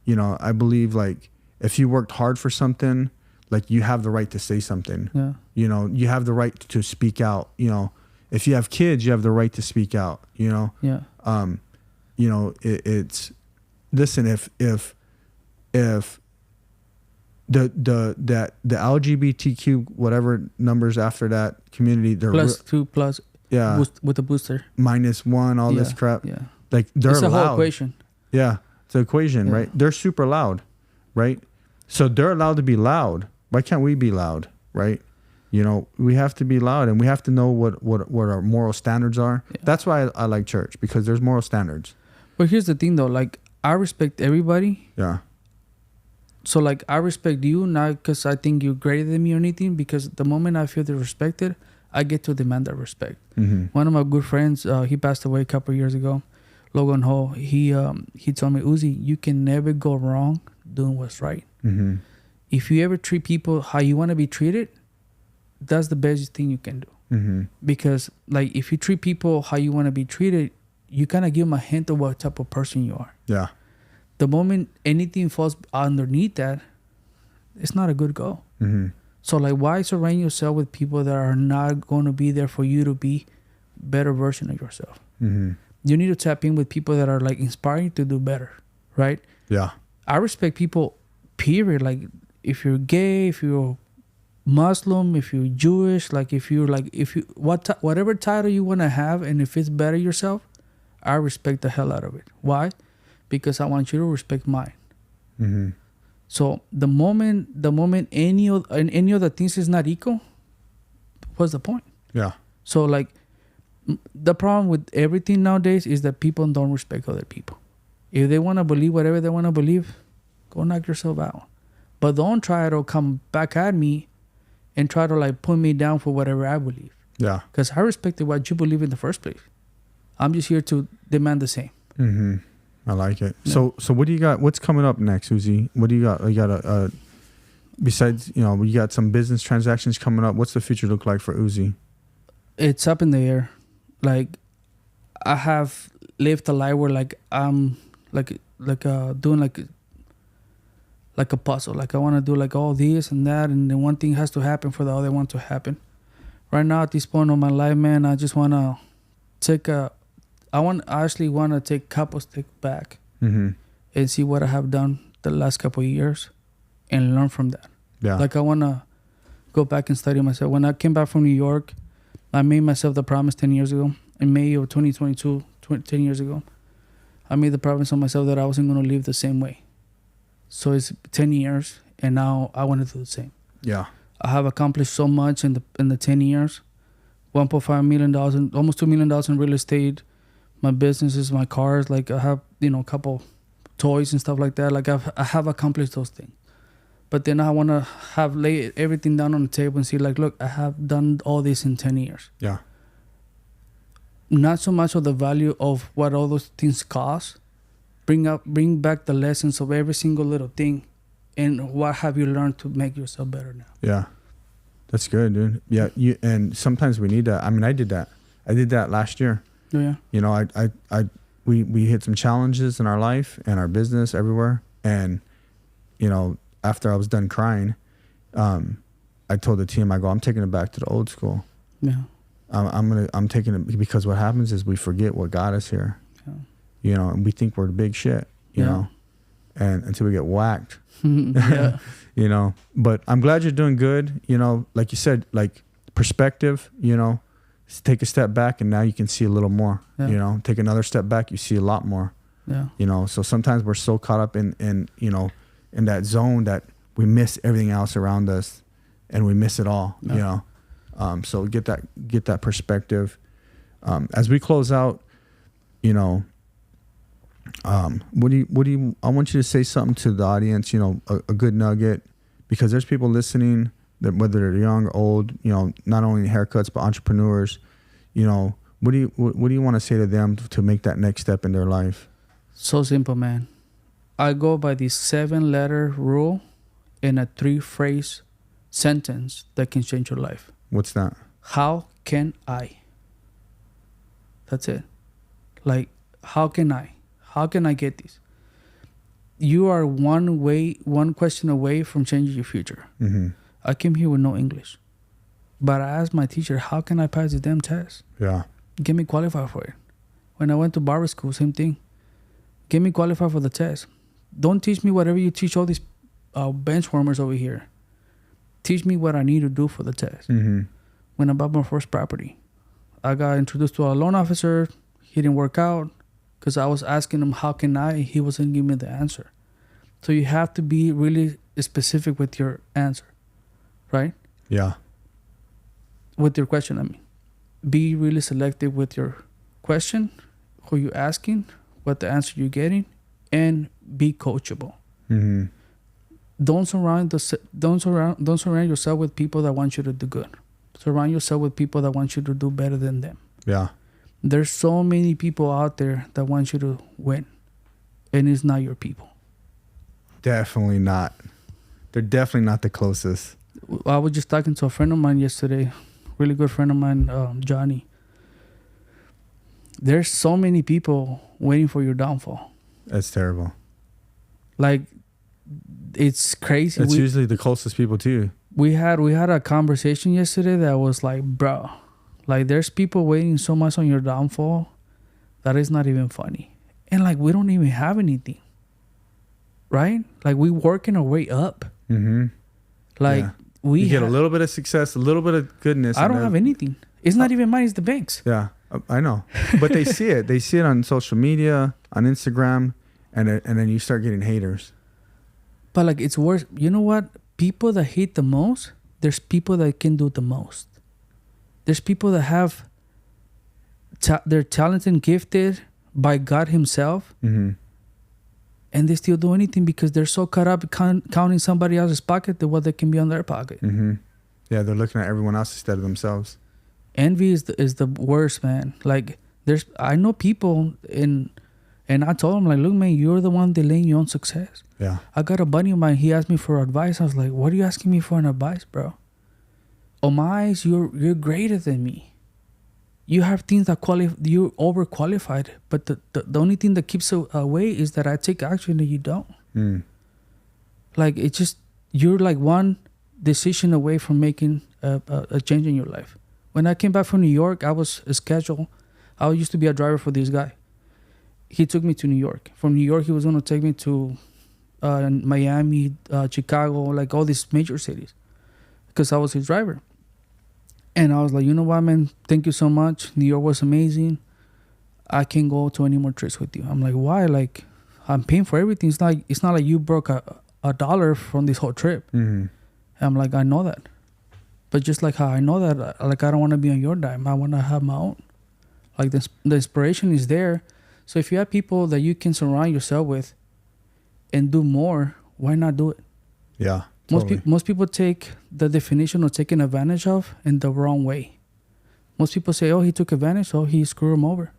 A: You know, I believe, like, if you worked hard for something, like, you have the right to say something.
B: Yeah.
A: You know, you have the right to speak out. You know, if you have kids, you have the right to speak out. You know.
B: Yeah.
A: You know, it's listen. If the LGBTQ whatever numbers after that community, they're
B: plus with a booster
A: -1 all this crap.
B: Yeah.
A: Like, they're
B: it's a
A: loud.
B: whole equation.
A: Yeah. It's an equation, right? They're super loud, right? So they're allowed to be loud. Why can't we be loud, right? You know, we have to be loud, and we have to know what our moral standards are. Yeah. That's why I like church, because there's moral standards.
B: But here's the thing, though. Like, I respect everybody.
A: Yeah.
B: So, like, I respect you, not because I think you're greater than me or anything, because the moment I feel disrespected, I get to demand that respect. Mm-hmm. One of my good friends, he passed away a couple of years ago. Logan Ho, he told me, Uzi, you can never go wrong doing what's right. Mm-hmm. If you ever treat people how you want to be treated, that's the best thing you can do. Mm-hmm. Because, like, if you treat people how you want to be treated, you kind of give them a hint of what type of person you are.
A: Yeah.
B: The moment anything falls underneath that, it's not a good go. Mm-hmm. So, like, why surround yourself with people that are not going to be there for you to be a better version of yourself? Mm-hmm. You need to tap in with people that are, like, inspiring to do better, right?
A: Yeah.
B: I respect people, period. Like, if you're gay, if you're Muslim, if you're Jewish, like, whatever title you want to have, and if it's better yourself, I respect the hell out of it. Why? Because I want you to respect mine. Mm-hmm. So the moment any other things is not equal, what's the point?
A: Yeah.
B: So, like, the problem with everything nowadays is that people don't respect other people. If they want to believe whatever they want to believe, go knock yourself out. But don't try to come back at me and try to, like, put me down for whatever I believe. Yeah. Because I respected what you believe in the first place. I'm just here to demand the same.
A: Mm-hmm. I like it. Yeah. So what do you got? What's coming up next, Uzi? What do you got? You got besides, you know, you got some business transactions coming up. What's the future look like for Uzi?
B: It's up in the air. Like, I have live the life where like I'm doing like a puzzle. Like I want to do like all this and that, and then one thing has to happen for the other one to happen. Right now at this point of my life, man, I just want to actually want to take a couple steps back and see what I have done the last couple of years and learn from that. Yeah. Like I want to go back and study myself. When I came back from New York, I made myself the promise 10 years ago. In May of 2022, 10 years ago, I made the promise on myself that I wasn't going to live the same way. So it's 10 years, and now I want to do the same. Yeah. I have accomplished so much in the 10 years. $1.5 million, almost $2 million in real estate. My businesses, my cars. Like I have, a couple toys and stuff like that. Like I have accomplished those things. But then I want to lay everything down on the table and see, like, look, I have done all this in 10 years. Yeah. Not so much of the value of what all those things cost. Bring back the lessons of every single little thing, and what have you learned to make yourself better now. Yeah, that's good, dude. Yeah, and sometimes we need that. I mean, I did that. I did that last year. Oh, yeah. We hit some challenges in our life and our business everywhere, and after I was done crying, I told the team, I go, I'm taking it back to the old school. Yeah. I'm taking it because what happens is we forget what got us here. Yeah. And we think we're the big shit, you know, and until we get whacked, yeah. But I'm glad you're doing good. Like you said, like perspective, take a step back and now you can see a little more, take another step back, you see a lot more, so sometimes we're so caught up in that zone that we miss everything else around us and we miss it all, so get that perspective. As we close out, what do you I want you to say something to the audience, a good nugget, because there's people listening that whether they're young or old, not only haircuts, but entrepreneurs, what do you want to say to them to make that next step in their life? So simple, man. I go by the 7-letter rule in a 3-phrase sentence that can change your life. What's that? How can I? That's it. Like, how can I? How can I get this? You are one question away from changing your future. Mm-hmm. I came here with no English, but I asked my teacher, how can I pass the damn test? Yeah. Get me qualified for it. When I went to barber school, same thing. Get me qualified for the test. Don't teach me whatever you teach all these bench warmers over here. Teach me what I need to do for the test. Mm-hmm. When I bought my first property, I got introduced to a loan officer. He didn't work out because I was asking him, how can I? He wasn't giving me the answer. So you have to be really specific with your answer, right? Yeah. With your question, I mean. Be really selective with your question, who you're asking, what the answer you're getting, and be coachable. Mm-hmm. Don't surround yourself with people that want you to do good. Surround yourself with people that want you to do better than them. Yeah. There's so many people out there that want you to win, and it's not your people. Definitely not. They're definitely not the closest. I was just talking to a friend of mine yesterday, really good friend of mine, Johnny. There's so many people waiting for your downfall. That's terrible. Like, it's crazy. It's usually the closest people to you. We had a conversation yesterday that was like, bro, like there's people waiting so much on your downfall that it's not even funny. And like, we don't even have anything, right? Like, we working our way up. Mm-hmm. Like, yeah. You get a little bit of success, a little bit of goodness. I don't have anything. It's not even mine, it's the bank's. Yeah, I know. But they see it. They see it on social media, on Instagram, and then you start getting haters. But like, it's worse. You know what? People that hate the most, there's people that can do the most. There's people that have, they're talented and gifted by God himself. Mm-hmm. And they still do anything because they're so caught up counting somebody else's pocket than what they can be on their pocket. Mm-hmm. Yeah, they're looking at everyone else instead of themselves. Envy is the worst, man. Like, I know people and I told them, like, look, man, you're the one delaying your own success. Yeah. I got a buddy of mine. He asked me for advice. I was like, what are you asking me for an advice, bro? On my eyes, you're greater than me. you have things that you're overqualified, but the only thing that keeps away is that I take action and you don't. Like, it's just, you're like one decision away from making a change in your life. When I came back from New York, I was scheduled. I used to be a driver for this guy. He took me to New York. From New York, he was going to take me to Miami, Chicago, like all these major cities, because I was his driver. And I was like, you know what, man? Thank you so much. New York was amazing. I can't go to any more trips with you. I'm like, why? Like, I'm paying for everything. It's not like you broke a dollar from this whole trip. I'm like, I know that. But just like how I know that, like, I don't want to be on your dime. I want to have my own. Like, the inspiration is there. So if you have people that you can surround yourself with and do more, why not do it?
A: Yeah. Totally.
B: Most people take the definition of taking advantage of in the wrong way. Most people say, oh, he took advantage, so he screwed him over.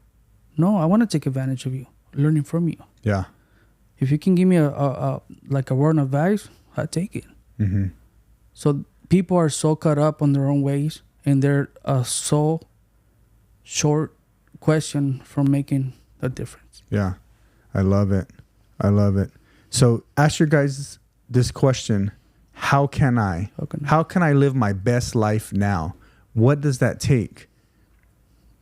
B: No, I want to take advantage of you, learning from you. Yeah. If you can give me a word of advice, I take it. So people are so caught up on their own ways, and they're so short question from making a difference.
A: Yeah. I love it. So ask your guys this question. How can I live my best life now? What does that take?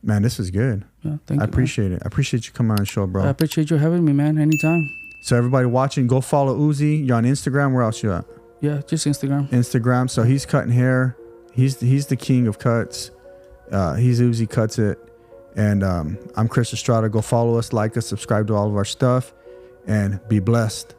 A: Man, this is good. Yeah, thank you. I appreciate it. I appreciate you coming on the show, bro.
B: I appreciate you having me, man. Anytime.
A: So everybody watching, go follow Uzi. You're on Instagram. Where else you at?
B: Yeah, just Instagram.
A: So he's cutting hair. He's the king of cuts. He's Uzi Cuts it. And I'm Chris Estrada. Go follow us, like us, subscribe to all of our stuff, and be blessed.